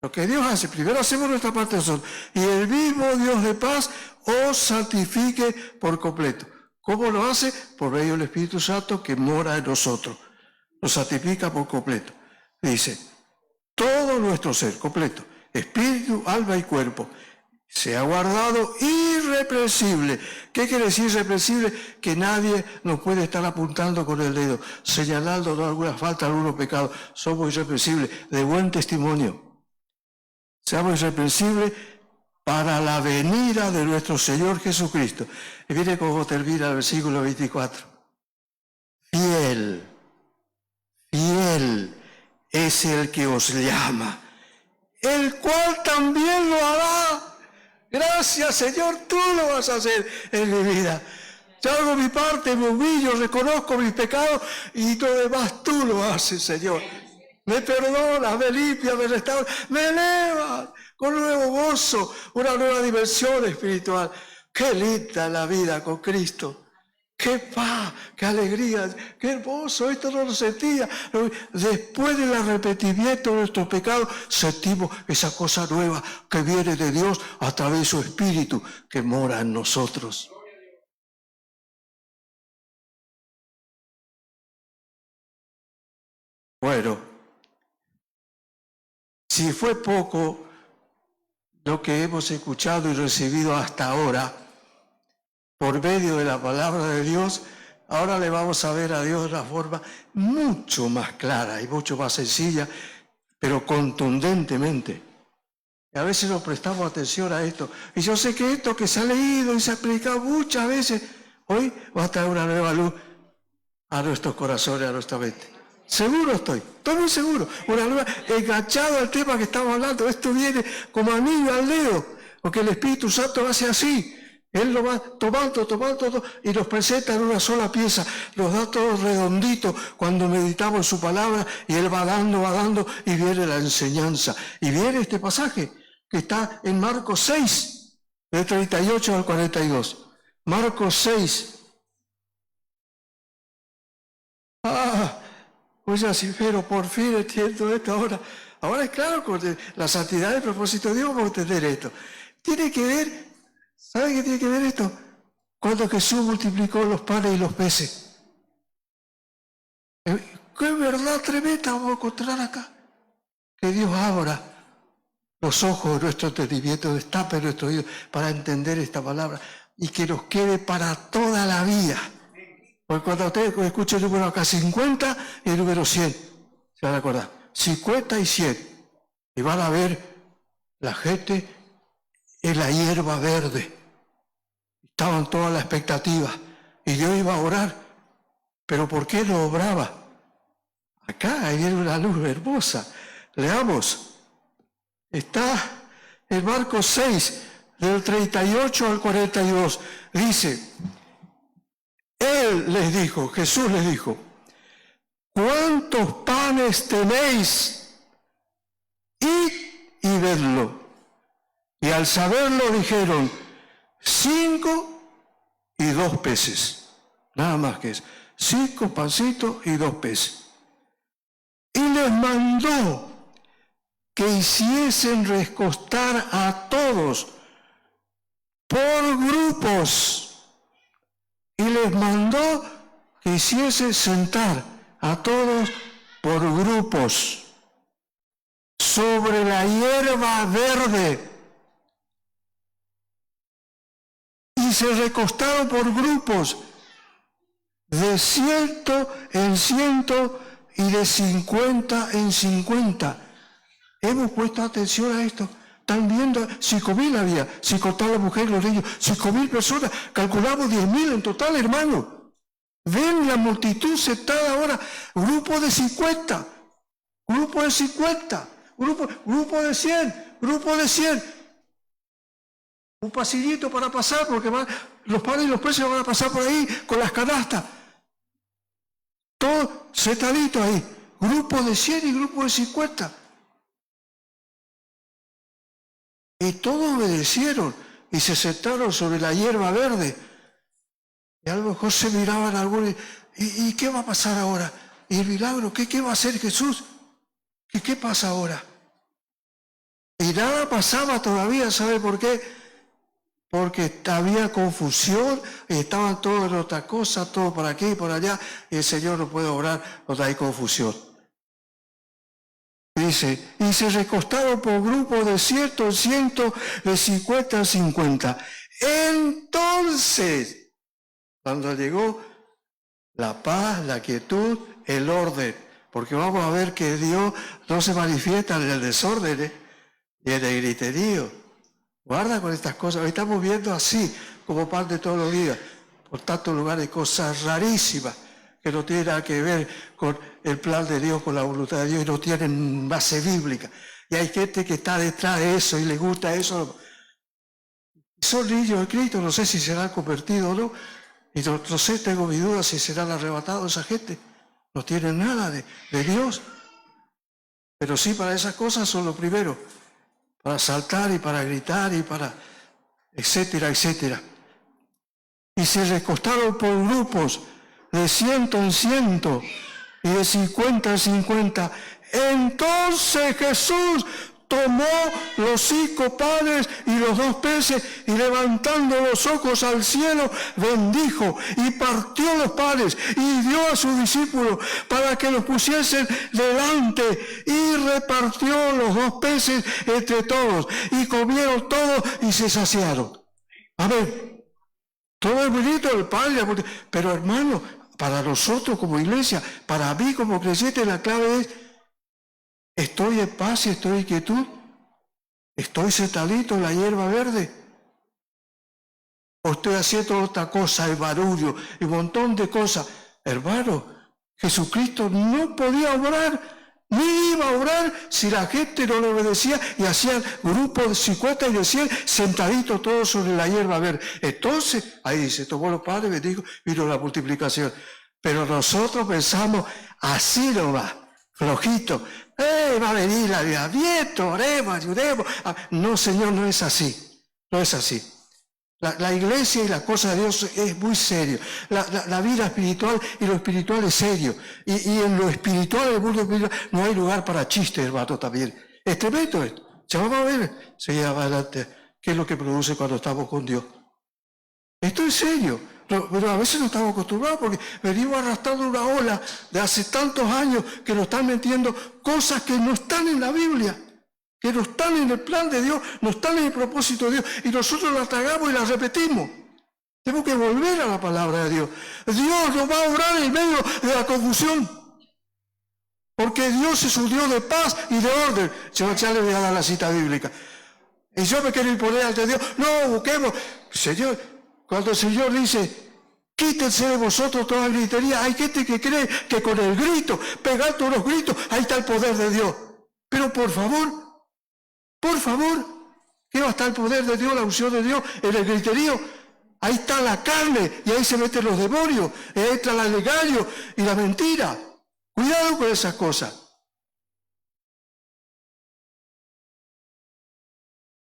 lo que Dios hace, primero hacemos nuestra parte de nosotros, y el mismo Dios de paz os santifique por completo. ¿Cómo lo hace? Por medio del Espíritu Santo que mora en nosotros, nos santifica por completo. Dice, todo nuestro ser completo, espíritu, alma y cuerpo, sea guardado irreprensible. ¿Qué quiere decir irreprensible? Que nadie nos puede estar apuntando con el dedo, señalando alguna falta, algunos pecados. Somos irreprensibles, de buen testimonio. Seamos irreprensibles para la venida de nuestro Señor Jesucristo. Y mire cómo termina el versículo 24. Fiel es el que os llama, el cual también lo hará. Gracias, Señor, tú lo vas a hacer en mi vida. Yo hago mi parte, me humillo, reconozco mis pecados y lo demás tú lo haces, Señor. Me perdonas, me limpias, me restauras, me elevas con un nuevo gozo, una nueva dimensión espiritual. Qué linda la vida con Cristo. Qué paz, qué alegría, qué hermoso, esto no lo sentía. Después del arrepentimiento de nuestros pecados, sentimos esa cosa nueva que viene de Dios a través de su Espíritu que mora en nosotros. Bueno, si fue poco lo que hemos escuchado y recibido hasta ahora, por medio de la palabra de Dios, ahora le vamos a ver a Dios de una forma mucho más clara y mucho más sencilla, pero contundentemente. Y a veces nos prestamos atención a esto. Y yo sé que esto que se ha leído y se ha predicado muchas veces, hoy va a traer una nueva luz a nuestros corazones, a nuestra mente. Seguro estoy muy seguro. Una nueva, enganchado al tema que estamos hablando. Esto viene como anillo al dedo, porque el Espíritu Santo hace así. Él lo va tomando y nos presenta en una sola pieza, nos da todo redondito cuando meditamos en su palabra y Él va dando y viene la enseñanza. Y viene este pasaje que está en Marcos 6, del 38 al 42. Marcos 6. Pues así, pero por fin entiendo esto ahora. Ahora es claro, con la santidad del propósito de Dios vamos a entender esto. Tiene que ver. ¿Sabe qué tiene que ver esto? Cuando Jesús multiplicó los panes y los peces. ¡Qué verdad tremenda vamos a encontrar acá! Que Dios abra los ojos de nuestro entendimiento, destape nuestro oído para entender esta palabra y que nos quede para toda la vida. Porque cuando ustedes escuchen el número acá 50 y el número 100, se van a acordar. 50 y 100. Y van a ver la gente en la hierba verde. Estaban todas las expectativas. Y yo iba a orar. ¿Pero por qué no obraba? Acá hay una luz hermosa. Leamos. Está en Marcos 6, del 38 al 42. Dice, Él les dijo, Jesús les dijo, ¿cuántos panes tenéis? Id y vedlo. Y al saberlo dijeron, 5 y 2 peces. Nada más que eso. 5 pancitos y 2 peces. Y les mandó que hiciesen recostar a todos por grupos. Y les mandó que hiciese sentar a todos por grupos sobre la hierba verde. Y se recostaron por grupos de 100 en 100 y de 50 en 50. Hemos puesto atención a esto. Están viendo, 5.000 había, sin contar la mujer y los niños, 5.000 personas, calculamos 10.000 en total, hermano. Ven la multitud sentada ahora, grupo de 50, grupo de 50, grupo de 100, grupo de 100. Un pasillito para pasar, porque los padres y los precios van a pasar por ahí con las canastas. Todo sentadito ahí, grupo de 100 y grupo de 50. Y todos obedecieron y se sentaron sobre la hierba verde. Y a lo mejor se miraban algunos, ¿y qué va a pasar ahora? ¿Y el milagro? ¿Qué va a hacer Jesús? ¿Qué pasa ahora? Y nada pasaba todavía, ¿sabe por qué? Porque había confusión, y estaban todos en otra cosa, todo por aquí y por allá, y el Señor no puede obrar donde hay confusión. Dice, y se recostaron por grupos de 100, de 50 a 50. Entonces, cuando llegó la paz, la quietud, el orden, porque vamos a ver que Dios no se manifiesta en el desorden y en el griterío. Guarda con estas cosas, hoy estamos viendo así, como pan de todos los días, por tantos lugares, cosas rarísimas que no tienen nada que ver con el plan de Dios, con la voluntad de Dios, y no tienen base bíblica. Y hay gente que está detrás de eso y le gusta eso. Son niños de Cristo, no sé si serán convertidos o no, y no sé, tengo mi duda si serán arrebatados esa gente. No tienen nada de Dios. Pero sí, para esas cosas son lo primero, para saltar y para gritar y para etcétera, etcétera. Y se recostaron por grupos de 100 en 100 y de 50 en 50. Entonces Jesús tomó los 5 panes y los 2 peces y levantando los ojos al cielo bendijo y partió los panes y dio a sus discípulos para que los pusiesen delante y repartió los 2 peces entre todos y comieron todos y se saciaron. A ver, todo el bendito del Padre, pero hermano, para nosotros como iglesia, para mí como creyente, la clave es: ¿estoy en paz y estoy en quietud? ¿Estoy sentadito en la hierba verde? ¿O estoy haciendo otra cosa, el barullo y un montón de cosas? Hermano, Jesucristo no podía obrar, ni iba a obrar si la gente no le obedecía y hacían grupos de 50 y de 100 sentaditos todos sobre la hierba verde. Entonces, ahí se tomó los panes, bendijo, vino la multiplicación. Pero nosotros pensamos así nomás, flojito. Va a venir la vida, bien, oremos, ayudemos. No, Señor, no es así. No es así. La iglesia y la cosa de Dios es muy serio. La vida espiritual y lo espiritual es serio. Y en lo espiritual, en el mundo espiritual, no hay lugar para chistes, hermano, también. Es tremendo esto. Se va a ver, seguir adelante, qué es lo que produce cuando estamos con Dios. Esto es serio. Pero a veces no estamos acostumbrados porque venimos arrastrando una ola de hace tantos años que nos están metiendo cosas que no están en la Biblia, que no están en el plan de Dios, no están en el propósito de Dios, y nosotros las tragamos y las repetimos. Tenemos que volver a la palabra de Dios. Dios nos va a obrar en medio de la confusión, porque Dios es un Dios de paz y de orden. Ya le voy a dar la cita bíblica. Y yo me quiero imponer ante Dios. No, busquemos. Señor, cuando el Señor dice, quítense de vosotros toda gritería, hay gente que cree que con el grito, pegando los gritos, ahí está el poder de Dios. Pero por favor, ¿qué va a estar el poder de Dios, la unción de Dios en el griterío? Ahí está la carne y ahí se meten los demonios, y ahí entra el engaño y la mentira. Cuidado con esas cosas.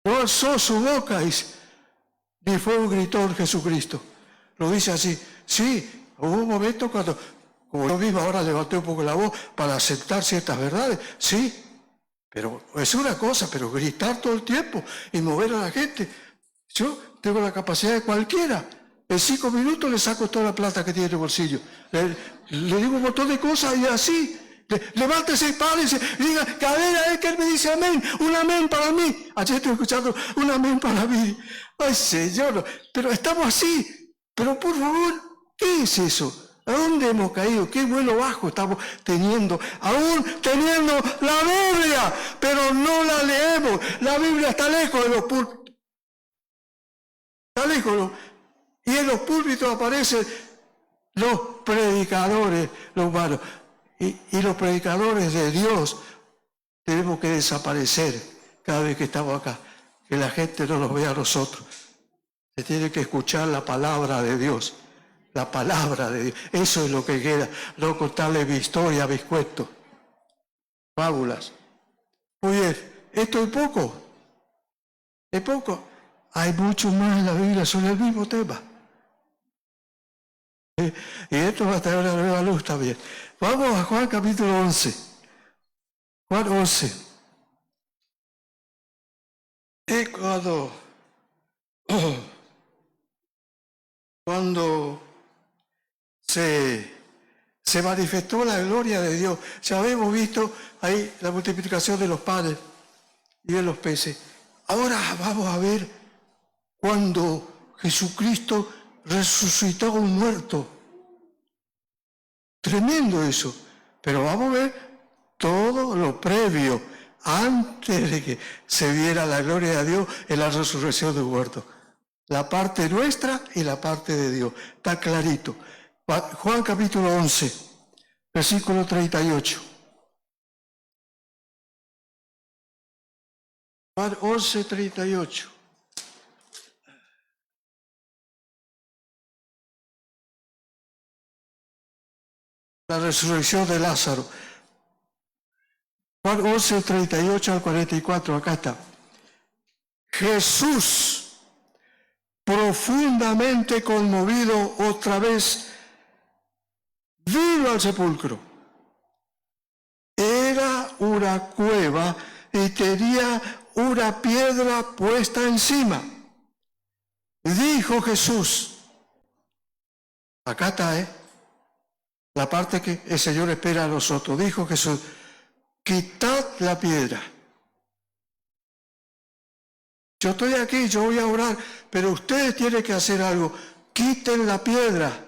No alzó su boca ni fue un gritón Jesucristo. Lo dice así. Sí, hubo un momento cuando, como yo mismo ahora levanté un poco la voz para aceptar ciertas verdades. Sí, pero es una cosa, pero gritar todo el tiempo y mover a la gente. Yo tengo la capacidad de cualquiera. En 5 minutos le saco toda la plata que tiene en el bolsillo. Le digo un montón de cosas y así. Levántese y párese y diga, que a ver que él me dice amén, un amén para mí. Ayer estoy escuchando un amén para mí. Ay, Señor, pero estamos así. Pero por favor, ¿qué es eso? ¿A dónde hemos caído? Qué vuelo bajo estamos teniendo, aún teniendo la Biblia, pero no la leemos. La Biblia está lejos de los púlpitos. Está lejos. Y en los púlpitos aparecen los predicadores, los humanos. Y los predicadores de Dios tenemos que desaparecer cada vez que estamos acá. Que la gente no nos vea a nosotros. Se tiene que escuchar la palabra de Dios. La palabra de Dios. Eso es lo que queda. No contarle mi historia, mis cuentos. Fábulas. Muy bien. Esto es poco. Es poco. Hay mucho más en la Biblia sobre el mismo tema. Y esto va a traer una nueva luz también. Vamos a Juan capítulo 11. Juan 11. Y cuando se manifestó la gloria de Dios, ya habíamos visto ahí la multiplicación de los panes y de los peces. Ahora vamos a ver cuando Jesucristo resucitó a un muerto. Tremendo eso. Pero vamos a ver todo lo previo, antes de que se viera la gloria de Dios en la resurrección de un muerto. La parte nuestra y la parte de Dios. Está clarito. Juan capítulo 11, versículo 38. Juan 11, 38. La resurrección de Lázaro. Juan 11, 38 al 44, acá está. Jesús, profundamente conmovido otra vez, vino al sepulcro. Era una cueva y tenía una piedra puesta encima. Dijo Jesús, acá está, la parte que el Señor espera a nosotros. Dijo Jesús, quitad la piedra. Yo estoy aquí, yo voy a orar, pero ustedes tienen que hacer algo. Quiten la piedra.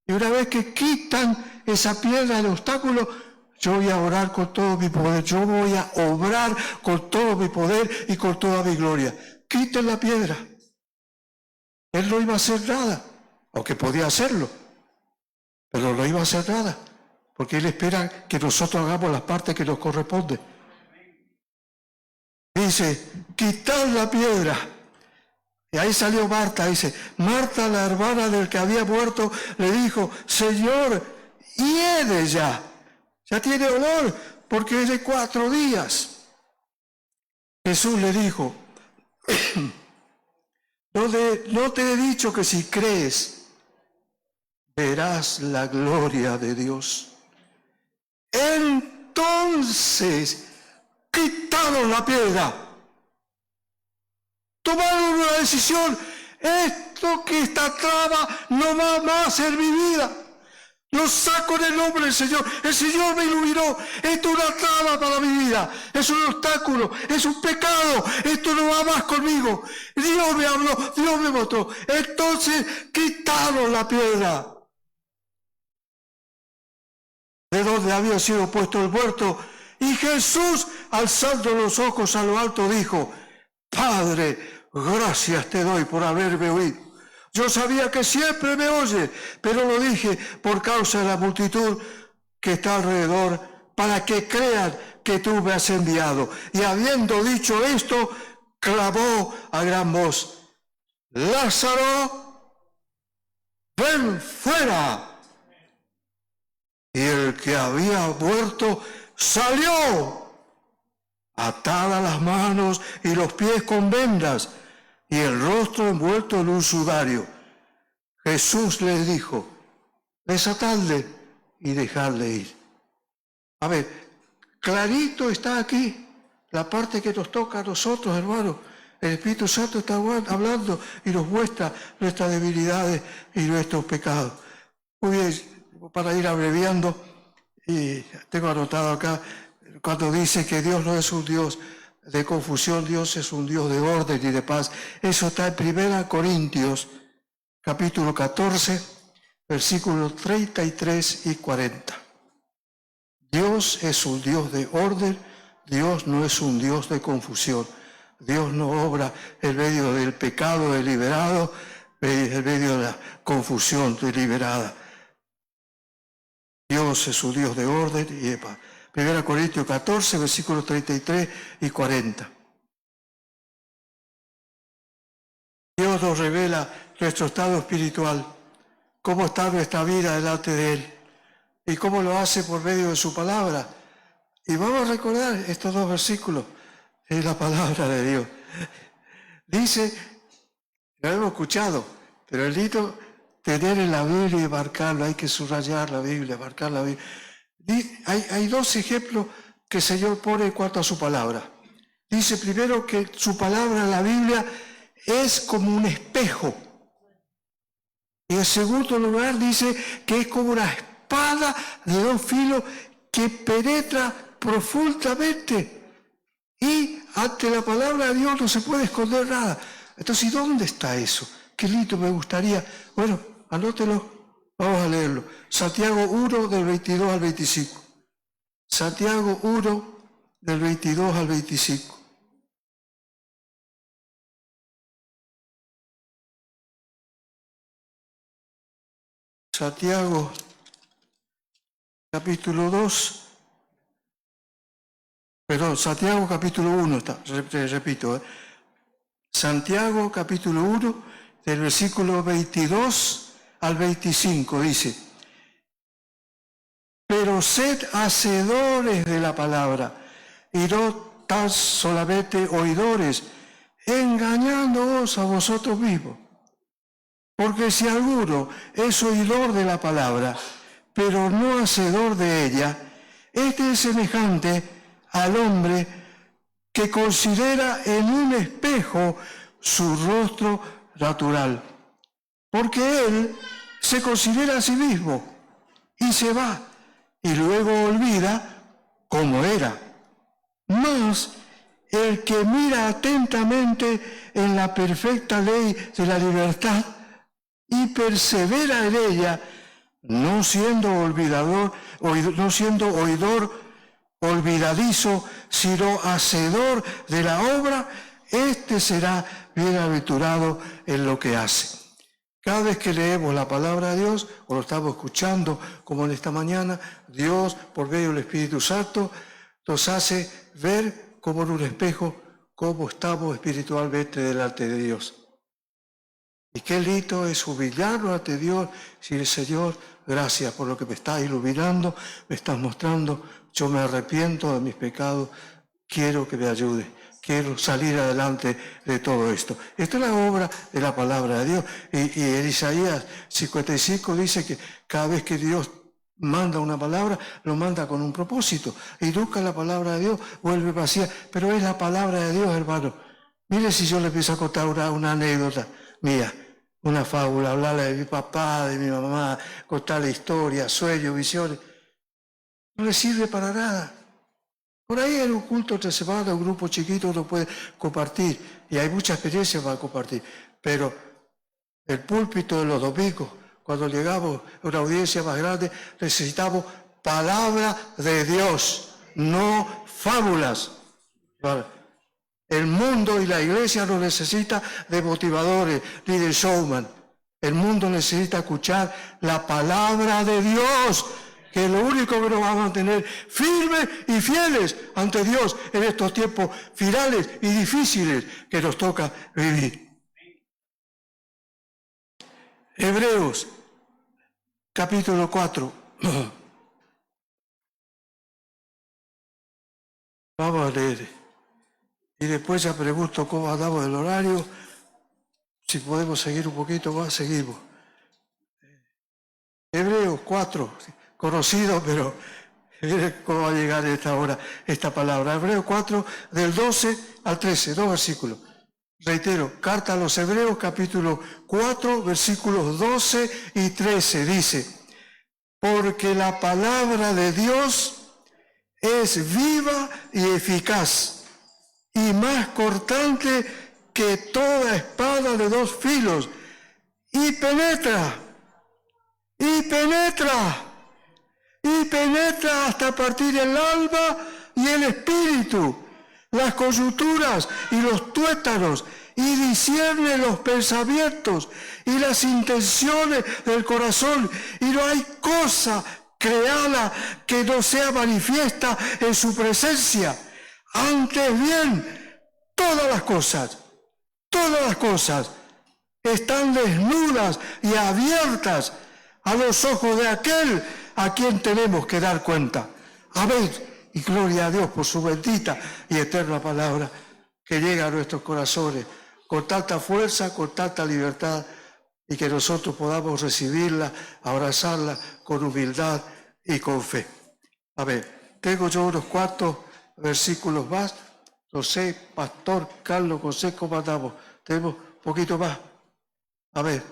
Y una vez que quitan esa piedra, el obstáculo, yo voy a orar con todo mi poder. Yo voy a obrar con todo mi poder y con toda mi gloria. Quiten la piedra. Él no iba a hacer nada, aunque podía hacerlo, pero no iba a hacer nada, porque Él espera que nosotros hagamos las partes que nos corresponden. Dice, quitad la piedra. Y ahí salió Marta, dice, Marta, la hermana del que había muerto, le dijo, Señor, hiede ya tiene olor, porque es de 4 días. Jesús le dijo, no te he dicho que si crees, verás la gloria de Dios. Entonces, quitaron la piedra. Tomaron una decisión. Esta traba no va más en mi vida. Lo saco en el nombre del Señor. El Señor me iluminó. Esto es una traba para mi vida. Es un obstáculo. Es un pecado. Esto no va más conmigo. Dios me habló. Dios me mostró. Entonces quitaron la piedra de donde había sido puesto el muerto. Y Jesús, alzando los ojos a lo alto, dijo, Padre, gracias te doy por haberme oído. Yo sabía que siempre me oye, pero lo dije por causa de la multitud que está alrededor, para que crean que tú me has enviado. Y habiendo dicho esto, clamó a gran voz, Lázaro, ven fuera. Y el que había muerto salió, atadas las manos y los pies con vendas, y el rostro envuelto en un sudario. Jesús les dijo, desatadle y dejadle ir. A ver, clarito está aquí la parte que nos toca a nosotros, hermanos. El Espíritu Santo está hablando y nos muestra nuestras debilidades y nuestros pecados. Muy bien, para ir abreviando, y tengo anotado acá, cuando dice que Dios no es un Dios de confusión, Dios es un Dios de orden y de paz. Eso está en 1 Corintios, capítulo 14, versículos 33 y 40. Dios es un Dios de orden, Dios no es un Dios de confusión. Dios no obra en medio del pecado deliberado, en medio de la confusión deliberada. Dios es un Dios de orden y de paz. 1 Corintios 14, versículos 33 y 40. Dios nos revela nuestro estado espiritual, cómo está nuestra vida delante de Él y cómo lo hace por medio de su palabra. Y vamos a recordar estos dos versículos de la palabra de Dios. Dice, lo hemos escuchado, pero el lindo tener en la Biblia y marcarlo, hay que subrayar la Biblia, marcar la Biblia. Hay dos ejemplos que el Señor pone en cuanto a su palabra. Dice primero que su palabra en la Biblia es como un espejo. Y en segundo lugar dice que es como una espada de dos filos que penetra profundamente. Y ante la palabra de Dios no se puede esconder nada. Entonces, ¿y dónde está eso? Qué lindo, me gustaría. Bueno, anótelo, vamos a leerlo. Santiago 1, del 22 al 25. Santiago 1, del 22 al 25. Santiago, capítulo 2. Perdón, Santiago capítulo 1, repito. Santiago capítulo 1, del versículo 22 al 25, dice: pero sed hacedores de la palabra, y no tan solamente oidores, engañándoos a vosotros mismos. Porque si alguno es oidor de la palabra, pero no hacedor de ella, este es semejante al hombre que considera en un espejo su rostro natural. Porque él se considera a sí mismo y se va, y luego olvida cómo era. Mas el que mira atentamente en la perfecta ley de la libertad y persevera en ella, no siendo oidor olvidadizo, sino hacedor de la obra, este será bienaventurado en lo que hace. Cada vez que leemos la palabra de Dios, o lo estamos escuchando, como en esta mañana, Dios, por medio del Espíritu Santo, nos hace ver como en un espejo cómo estamos espiritualmente delante de Dios. Y qué lindo es humillarnos ante Dios y decir: Señor, gracias por lo que me estás iluminando, me estás mostrando. Yo me arrepiento de mis pecados, quiero que me ayude, quiero salir adelante de todo esto. Esta es la obra de la palabra de Dios. Y en Isaías 55 dice que cada vez que Dios manda una palabra, lo manda con un propósito. Y nunca la palabra de Dios vuelve vacía. Pero es la palabra de Dios, hermano. Mire si yo le empiezo a contar una anécdota mía, una fábula, hablarle de mi papá, de mi mamá, contarle historias, sueños, visiones. No le sirve para nada. Por ahí en un culto entre semana, un grupo chiquito uno puede compartir, y hay mucha experiencia para compartir, pero el púlpito de los domingos, cuando llegamos a una audiencia más grande, necesitamos palabra de Dios, no fábulas. El mundo y la iglesia no necesita de motivadores ni de showman. El mundo necesita escuchar la palabra de Dios, que es lo único que nos va a mantener firmes y fieles ante Dios en estos tiempos finales y difíciles que nos toca vivir. Hebreos, capítulo 4. Vamos a leer. Y después ya pregunto cómo andamos del horario. Si podemos seguir un poquito más, seguimos. Hebreos 4, conocido, pero cómo va a llegar a esta hora esta palabra. Hebreos 4, del 12 al 13, 2 versículos. Reitero, carta a los Hebreos, capítulo 4, versículos 12 y 13, dice: porque la palabra de Dios es viva y eficaz, y más cortante que toda espada de dos filos, y penetra y penetra hasta partir el alma y el espíritu, las coyunturas y los tuétanos, y discierne los pensamientos y las intenciones del corazón, y no hay cosa creada que no sea manifiesta en su presencia. Antes bien, todas las cosas están desnudas y abiertas a los ojos de aquel a quien tenemos que dar cuenta. Amén. Y gloria a Dios por su bendita y eterna palabra que llega a nuestros corazones con tanta fuerza, con tanta libertad, y que nosotros podamos recibirla, abrazarla con humildad y con fe. A ver, tengo yo unos cuantos versículos más. No sé, Pastor Carlos José, ¿cómo andamos? Tenemos un poquito más. A ver,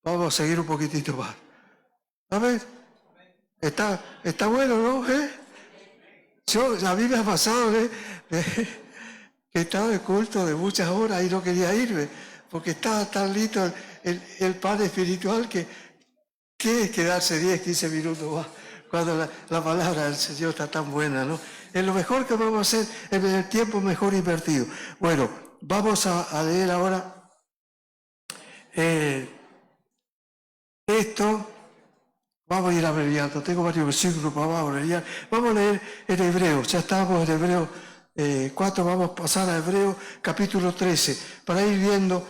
vamos a seguir un poquitito más. A ver, está bueno, ¿no? A mí me ha pasado que estaba en culto de muchas horas y no quería irme, porque estaba tan lindo el pan espiritual que es quedarse 10, 15 minutos más, cuando la palabra del Señor está tan buena, ¿no? Es lo mejor que vamos a hacer en el tiempo mejor invertido. Bueno, vamos a leer ahora esto. Vamos a ir abreviando, tengo varios versículos, vamos a abreviar. Vamos a leer en Hebreo, ya estamos en Hebreo 4, vamos a pasar a Hebreo capítulo 13, para ir viendo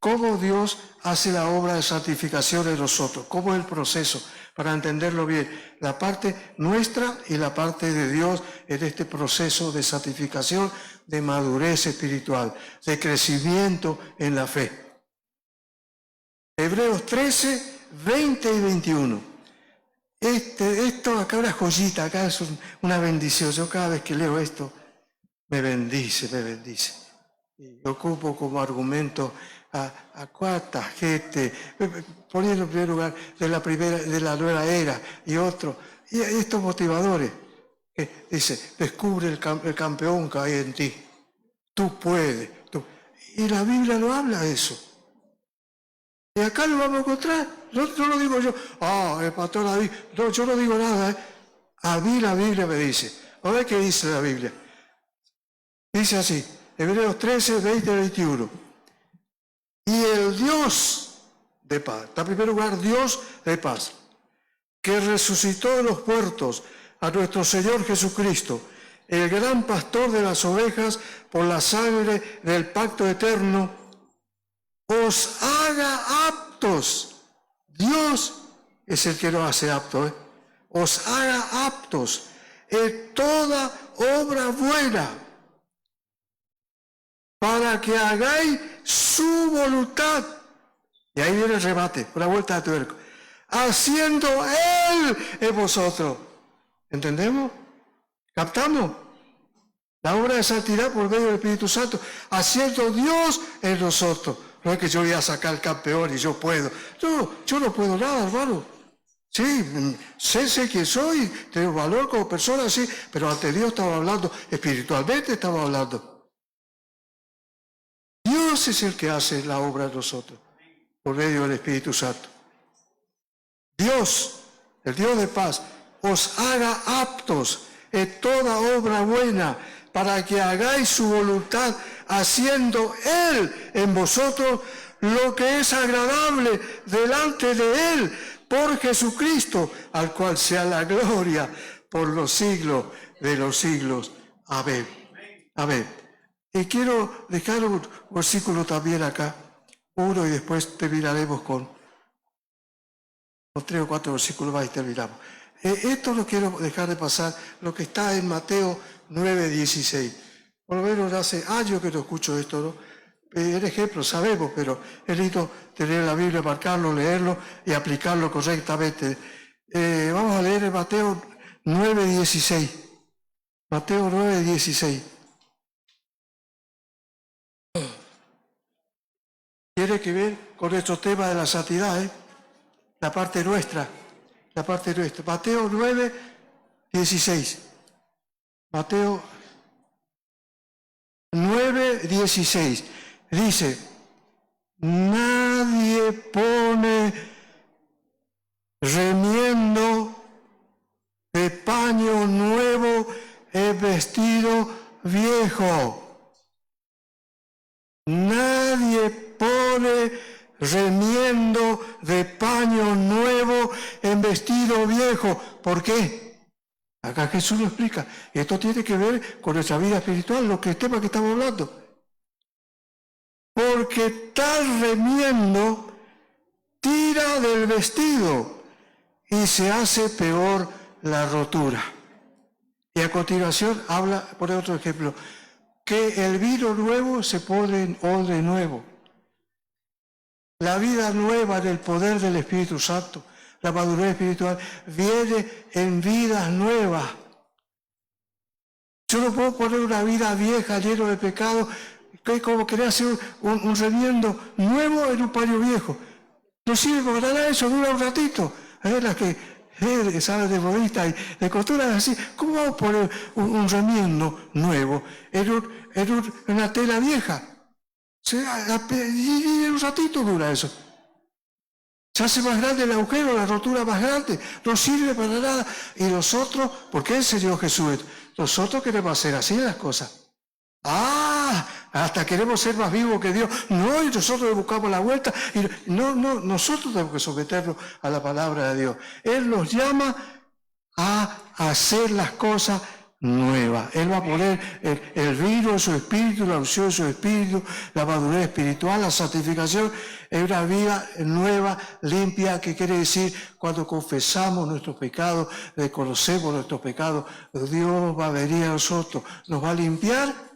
cómo Dios hace la obra de santificación en nosotros, cómo es el proceso, para entenderlo bien, la parte nuestra y la parte de Dios en este proceso de santificación, de madurez espiritual, de crecimiento en la fe. Hebreos 13, 20 y 21. Esto acá una joyita, acá es una bendición. Yo cada vez que leo esto, me bendice. Y ocupo como argumento a cuánta gente, poniendo en primer lugar de la nueva era y otro, y estos motivadores, que dice, descubre el campeón que hay en ti. Tú puedes. Y la Biblia no habla de eso. Y acá lo vamos a encontrar. No lo digo yo. El pastor David. No, yo no digo nada. A mí la Biblia me dice. A ver qué dice la Biblia. Dice así. Hebreos 13, 20, 21. Y el Dios de paz. En primer lugar, Dios de paz. Que resucitó de los muertos a nuestro Señor Jesucristo, el gran pastor de las ovejas, por la sangre del pacto eterno, os haga aptos. Dios es el que nos hace aptos. Os haga aptos en toda obra buena, para que hagáis su voluntad. Y ahí viene el remate, una vuelta de tuerca. Haciendo Él en vosotros. ¿Entendemos? ¿Captamos? La obra de santidad por medio del Espíritu Santo, haciendo Dios en nosotros. No es que yo voy a sacar el campeón y yo puedo. No, yo no puedo nada, hermano. Sí, sé quién soy, tengo valor como persona, sí, pero ante Dios estamos hablando, espiritualmente estamos hablando. Dios es el que hace la obra en nosotros, por medio del Espíritu Santo. Dios, el Dios de paz, os haga aptos en toda obra buena, para que hagáis su voluntad, haciendo Él en vosotros lo que es agradable delante de Él, por Jesucristo, al cual sea la gloria por los siglos de los siglos. Amén. Amén. Y quiero dejar un versículo también acá, uno, y después terminaremos con 3 o 4 versículos más y terminamos. Esto lo quiero dejar de pasar, lo que está en Mateo 9:16. Por lo menos hace años que no escucho esto, ¿no? El ejemplo sabemos, pero es lindo tener la Biblia, marcarlo, leerlo y aplicarlo correctamente. Vamos a leer en Mateo 9:16. Mateo 9:16. Tiene que ver con nuestro tema de la santidad, la parte nuestra. Mateo 9:16. Mateo 9:16. Dice, nadie pone remiendo de paño nuevo el vestido viejo. Nadie pone remiendo de paño nuevo en vestido viejo. ¿Por qué? Acá Jesús lo explica. Esto tiene que ver con nuestra vida espiritual, el tema que estamos hablando. Porque tal remiendo tira del vestido y se hace peor la rotura. Y a continuación habla, por otro ejemplo, que el vino nuevo se pone en odre nuevo. La vida nueva del poder del Espíritu Santo, la madurez espiritual, viene en vidas nuevas. Yo no puedo poner una vida vieja, llena de pecado, que es como querer hacer un remiendo nuevo en un paño viejo. No sirve para nada, eso dura un ratito. Las que saben de modista y de costura, así, ¿cómo vamos a poner un remiendo nuevo en una tela vieja? Y en un ratito dura eso. Se hace más grande el agujero, la rotura más grande, no sirve para nada. Y nosotros, ¿por qué enseñó Jesús? Nosotros queremos hacer así las cosas. Hasta queremos ser más vivos que Dios. No, y nosotros le buscamos la vuelta. No, nosotros tenemos que someternos a la palabra de Dios. Él nos llama a hacer las cosas nuevas. Él va a poner el vino en su espíritu, la unción en su espíritu, la madurez espiritual, la santificación en una vida nueva, limpia, que quiere decir cuando confesamos nuestros pecados, reconocemos nuestros pecados, Dios va a venir a nosotros, nos va a limpiar.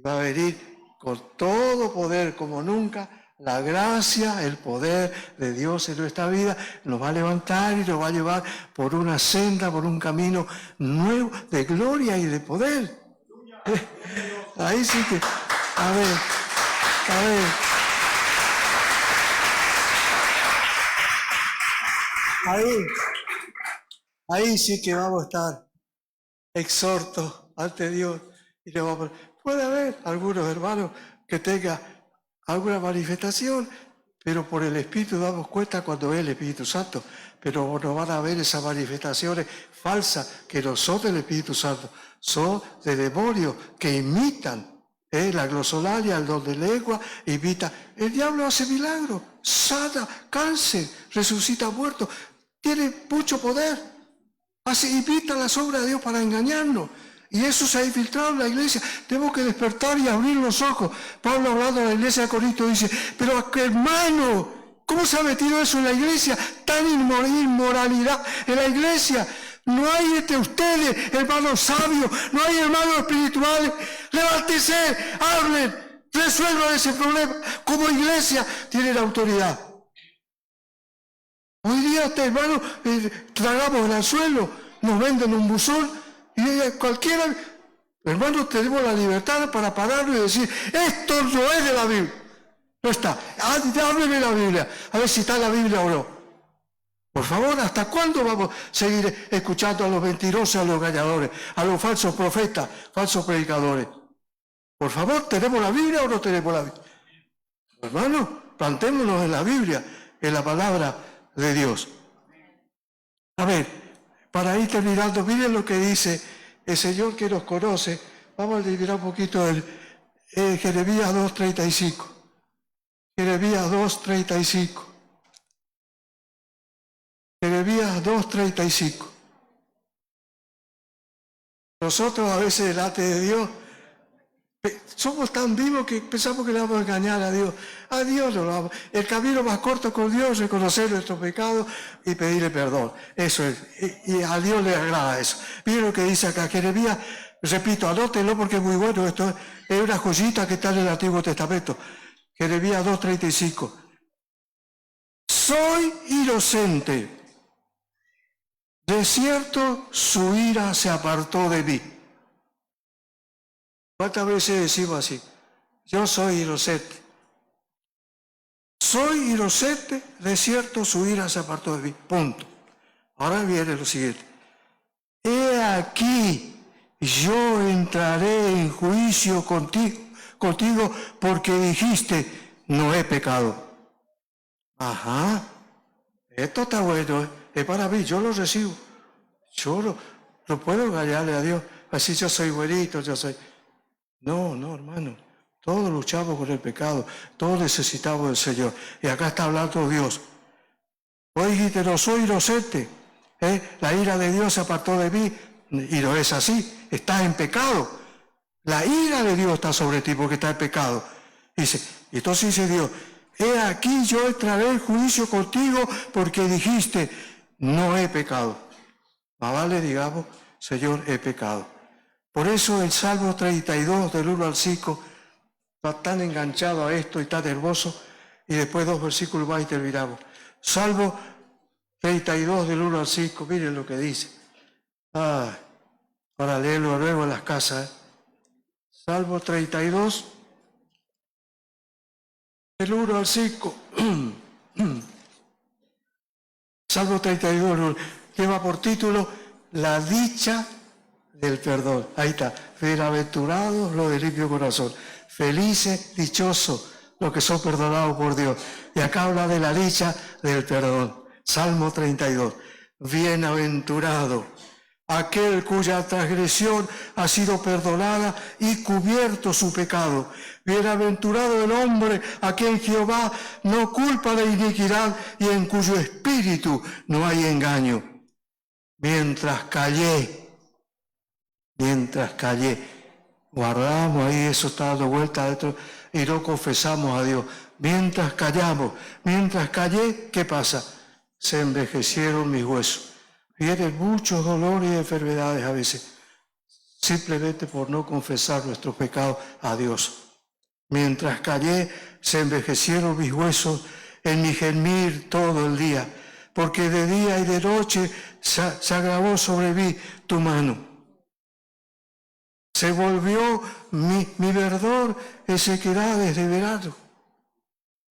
Va a venir con todo poder como nunca, la gracia, el poder de Dios en nuestra vida, nos va a levantar y nos va a llevar por una senda, por un camino nuevo de gloria y de poder. Ahí sí que, a ver. Ahí sí que vamos a estar exhortos ante Dios y le vamos a... Puede haber algunos hermanos que tengan alguna manifestación, pero por el Espíritu damos cuenta cuando es el Espíritu Santo. Pero no van a ver esas manifestaciones falsas que no son del Espíritu Santo, son de demonios que imitan la glosolalia, el don de lengua, imita. El diablo hace milagros, sana cáncer, resucita muertos, tiene mucho poder. Imita las obras de Dios para engañarnos. Y eso se ha infiltrado en la iglesia. Tenemos que despertar y abrir los ojos. Pablo, hablando de la iglesia de Corinto, dice, pero hermano, ¿cómo se ha metido eso en la iglesia? Tan inmoralidad en la iglesia. No hay entre ustedes hermanos sabios, no hay hermanos espirituales. Levántese, hablen, resuelvan ese problema. Como iglesia tienen autoridad. Hoy día, hermanos, tragamos el anzuelo, nos venden un buzón. Y cualquiera, hermanos, tenemos la libertad para pararlo y decir, esto no es de la Biblia. No está. Hábleme la Biblia, a ver si está en la Biblia o no. Por favor, ¿hasta cuándo vamos a seguir escuchando a los mentirosos, a los engañadores, a los falsos profetas, falsos predicadores? Por favor, ¿tenemos la Biblia o no tenemos la Biblia? Hermanos, plantémonos en la Biblia, en la palabra de Dios. A ver. Para ir terminando, miren lo que dice el Señor que nos conoce. Vamos a mirar un poquito el Jeremías 2:35. Jeremías 2:35. Jeremías 2:35. Nosotros a veces delante de Dios somos tan vivos que pensamos que le vamos a engañar a Dios. A Dios no lo vamos. El camino más corto con Dios es reconocer nuestros pecados y pedirle perdón. Eso es. Y a Dios le agrada eso. Miren lo que dice acá Jeremías. Repito, anótenlo porque es muy bueno. Esto es una joyita que está en el Antiguo Testamento. Jeremías 2:35. Soy inocente. De cierto, su ira se apartó de mí. ¿Cuántas veces decimos así? Yo soy inocente. Soy inocente, de cierto su ira se apartó de mí. Punto. Ahora viene lo siguiente. He aquí, yo entraré en juicio contigo porque dijiste, no he pecado. Ajá. Esto está bueno, es para mí, yo lo recibo. Yo no puedo engañarle a Dios, así yo soy buenito, yo soy... No, hermano, todos luchamos con el pecado, todos necesitamos del Señor. Y acá está hablando Dios. Vos dijiste, no soy inocente, la ira de Dios se apartó de mí, y no es así, estás en pecado. La ira de Dios está sobre ti porque está en pecado. Dice, y entonces dice Dios, he aquí yo entraré en juicio contigo porque dijiste, no he pecado. Más vale, digamos, Señor, he pecado. Por eso el Salmo 32, del 1 al 5, está tan enganchado a esto y tan hermoso, y después 2 versículos más y terminamos. Salmo 32, del 1 al 5, miren lo que dice. Para leerlo luego en las casas. Salmo 32, del 1 al 5. Salmo 32 lleva por título La dicha del perdón. Ahí está. Bienaventurados los de limpio corazón. Felices, dichosos los que son perdonados por Dios. Y acá habla de la dicha del perdón. Salmo 32. Bienaventurado aquel cuya transgresión ha sido perdonada y cubierto su pecado. Bienaventurado el hombre a quien Jehová no culpa de iniquidad y en cuyo espíritu no hay engaño. Mientras callé, guardamos ahí, eso está dando vuelta adentro y no confesamos a Dios. Mientras callé, ¿qué pasa? Se envejecieron mis huesos. Vienen muchos dolores y enfermedades a veces, simplemente por no confesar nuestros pecados a Dios. Mientras callé, se envejecieron mis huesos en mi gemir todo el día, porque de día y de noche se agravó sobre mí tu mano. Se volvió mi verdor en sequedades de verano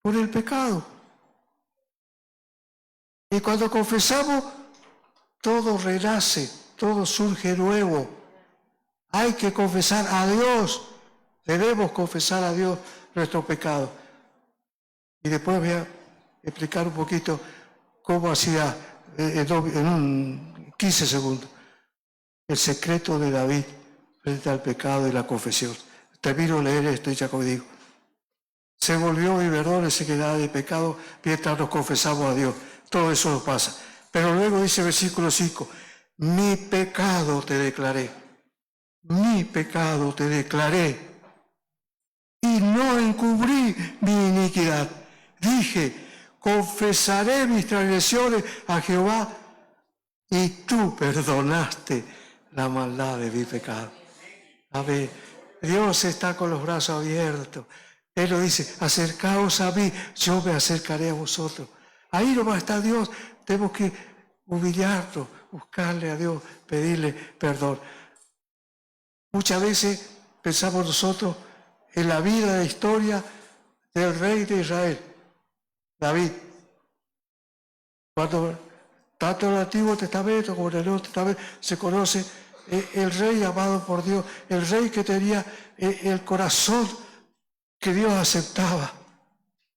por el pecado. Y cuando confesamos, todo renace, todo surge nuevo. Hay que confesar a Dios. Debemos confesar a Dios nuestro pecado. Y después voy a explicar un poquito cómo hacía en 15 segundos el secreto de David frente al pecado y la confesión. Termino de leer esto y ya como digo. Se volvió mi verdor en sequedad de pecado mientras nos confesamos a Dios. Todo eso nos pasa. Pero luego dice el versículo 5, mi pecado te declaré y no encubrí mi iniquidad. Dije, confesaré mis transgresiones a Jehová y tú perdonaste la maldad de mi pecado. Amén. Dios está con los brazos abiertos. Él lo dice, acercaos a mí, yo me acercaré a vosotros. Ahí nomás está Dios. Tenemos que humillarnos, buscarle a Dios, pedirle perdón. Muchas veces pensamos nosotros en la vida de historia del rey de Israel, David. Cuando tanto en el Antiguo Testamento como en el Nuevo Testamento se conoce el rey amado por Dios, el rey que tenía el corazón que Dios aceptaba.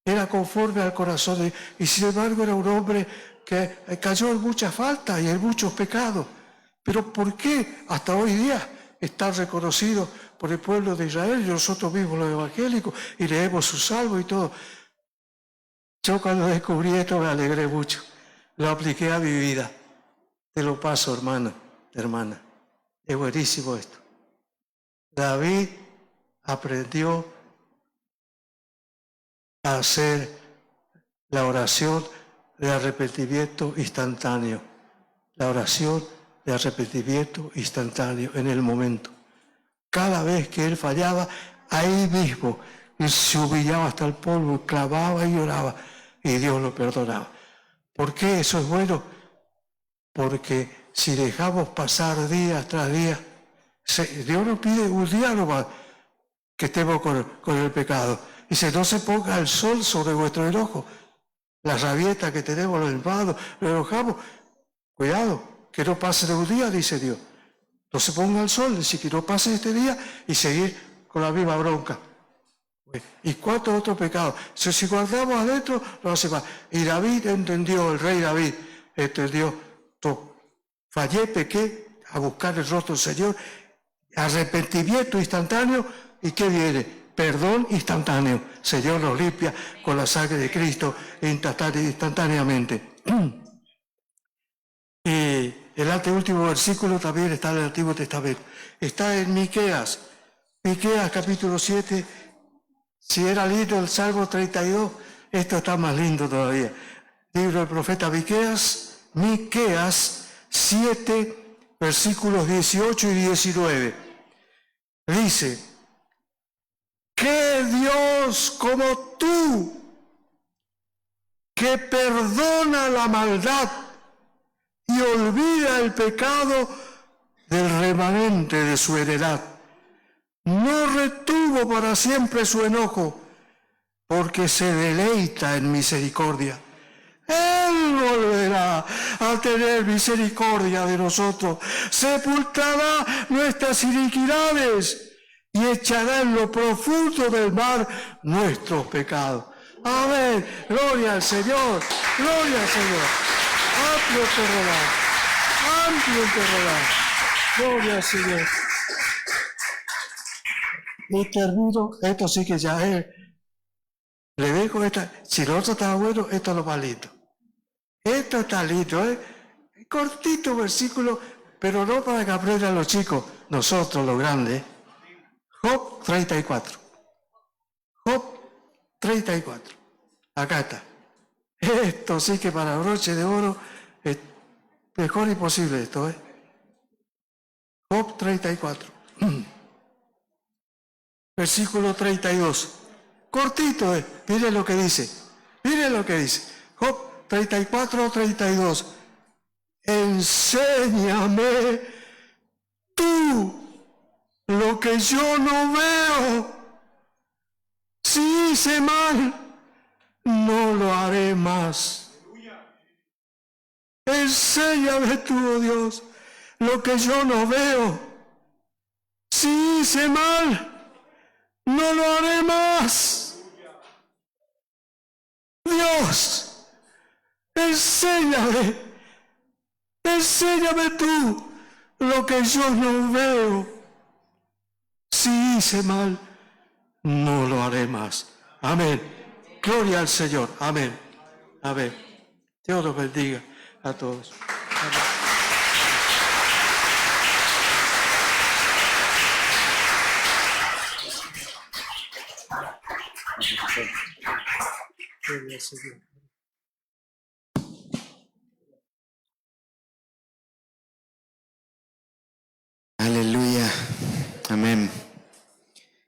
Era conforme al corazón de Dios. Y sin embargo era un hombre que cayó en muchas faltas y en muchos pecados. Pero ¿por qué hasta hoy día está reconocido por el pueblo de Israel y nosotros mismos los evangélicos y leemos sus salmos y todo? Yo cuando descubrí esto me alegré mucho. Lo apliqué a mi vida. Te lo paso, hermano, hermana. Es buenísimo esto. David aprendió a hacer la oración de arrepentimiento instantáneo. La oración de arrepentimiento instantáneo en el momento. Cada vez que él fallaba, ahí mismo, él se humillaba hasta el polvo, clamaba y lloraba, y Dios lo perdonaba. ¿Por qué eso es bueno? Porque si dejamos pasar día tras día, Dios nos pide un día nomás que estemos con el pecado. Dice, no se ponga el sol sobre vuestro enojo. La rabieta que tenemos, los enfados, los enojamos. Cuidado, que no pase de un día, dice Dios. No se ponga el sol, dice que no pase este día y seguir con la misma bronca. ¿Y cuántos otros pecados? Si guardamos adentro, no hace más. Y David entendió, el rey David, Este es Dios. Fallé, pequé, a buscar el rostro del Señor, arrepentimiento instantáneo, ¿y qué viene? Perdón instantáneo. Señor nos limpia con la sangre de Cristo instantáneamente. Y el anteúltimo versículo también está en el Antiguo Testamento. Está en Miqueas capítulo 7. Si era lindo el Salmo 32, esto está más lindo todavía. Libro del profeta Miqueas 7, versículos 18 y 19. Dice: ¿qué Dios como tú, que perdona la maldad y olvida el pecado del remanente de su heredad? No retuvo para siempre su enojo, porque se deleita en misericordia. Él volverá a tener misericordia de nosotros, sepultará nuestras iniquidades y echará en lo profundo del mar nuestros pecados. Amén. Gloria al Señor. Gloria al Señor. Amplio terrorar. Amplio terrorar. Gloria al Señor. Y termino. Esto sí que ya es. Le dejo esta. Si lo otro estaba bueno, esto es lo más lindo. Esto está lindo, cortito versículo, pero no para que aprendan los chicos, nosotros los grandes. Job 34. Job 34. Acá está. Esto sí que para broche de oro es mejor imposible esto, Job 34. Versículo 32. Cortito, Miren lo que dice. Miren lo que dice. Job 34, 32. Enséñame tú lo que yo no veo. Si hice mal, no lo haré más. Enséñame tú, oh Dios, lo que yo no veo. Si hice mal, no lo haré más. Dios, enséñame tú lo que yo no veo. Si hice mal, no lo haré más. Amén. Gloria al Señor. Amén. Amén. Dios los bendiga a todos. Amén. Gloria al Señor. Aleluya, amén.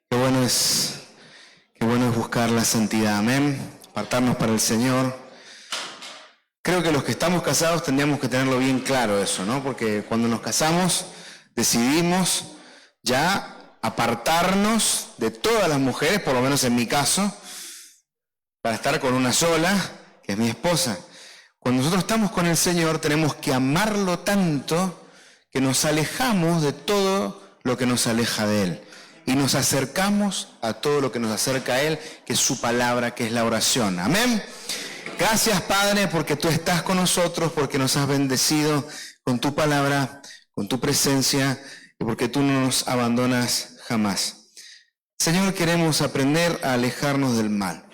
Qué bueno es buscar la santidad, amén. Apartarnos para el Señor. Creo que los que estamos casados tendríamos que tenerlo bien claro eso, ¿no? Porque cuando nos casamos decidimos ya apartarnos de todas las mujeres, por lo menos en mi caso, para estar con una sola, que es mi esposa. Cuando nosotros estamos con el Señor tenemos que amarlo tanto que nos alejamos de todo lo que nos aleja de Él y nos acercamos a todo lo que nos acerca a Él, que es su palabra, que es la oración. Amén. Gracias, Padre, porque tú estás con nosotros, porque nos has bendecido con tu palabra, con tu presencia, y porque tú no nos abandonas jamás. Señor, queremos aprender a alejarnos del mal.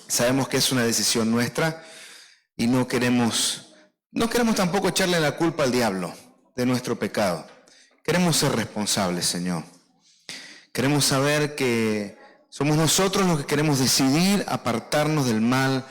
Sabemos que es una decisión nuestra y no queremos tampoco echarle la culpa al diablo de nuestro pecado. Queremos ser responsables, Señor. Queremos saber que somos nosotros los que queremos decidir apartarnos del mal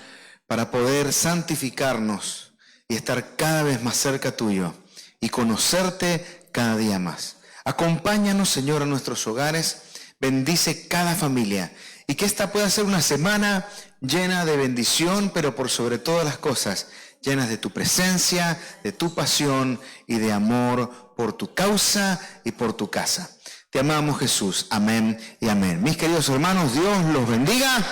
para poder santificarnos y estar cada vez más cerca tuyo y conocerte cada día más. Acompáñanos, Señor, a nuestros hogares. Bendice cada familia y que esta pueda ser una semana llena de bendición, pero por sobre todas las cosas, llenas de tu presencia, de tu pasión y de amor por tu causa y por tu casa. Te amamos, Jesús. Amén y amén. Mis queridos hermanos, Dios los bendiga.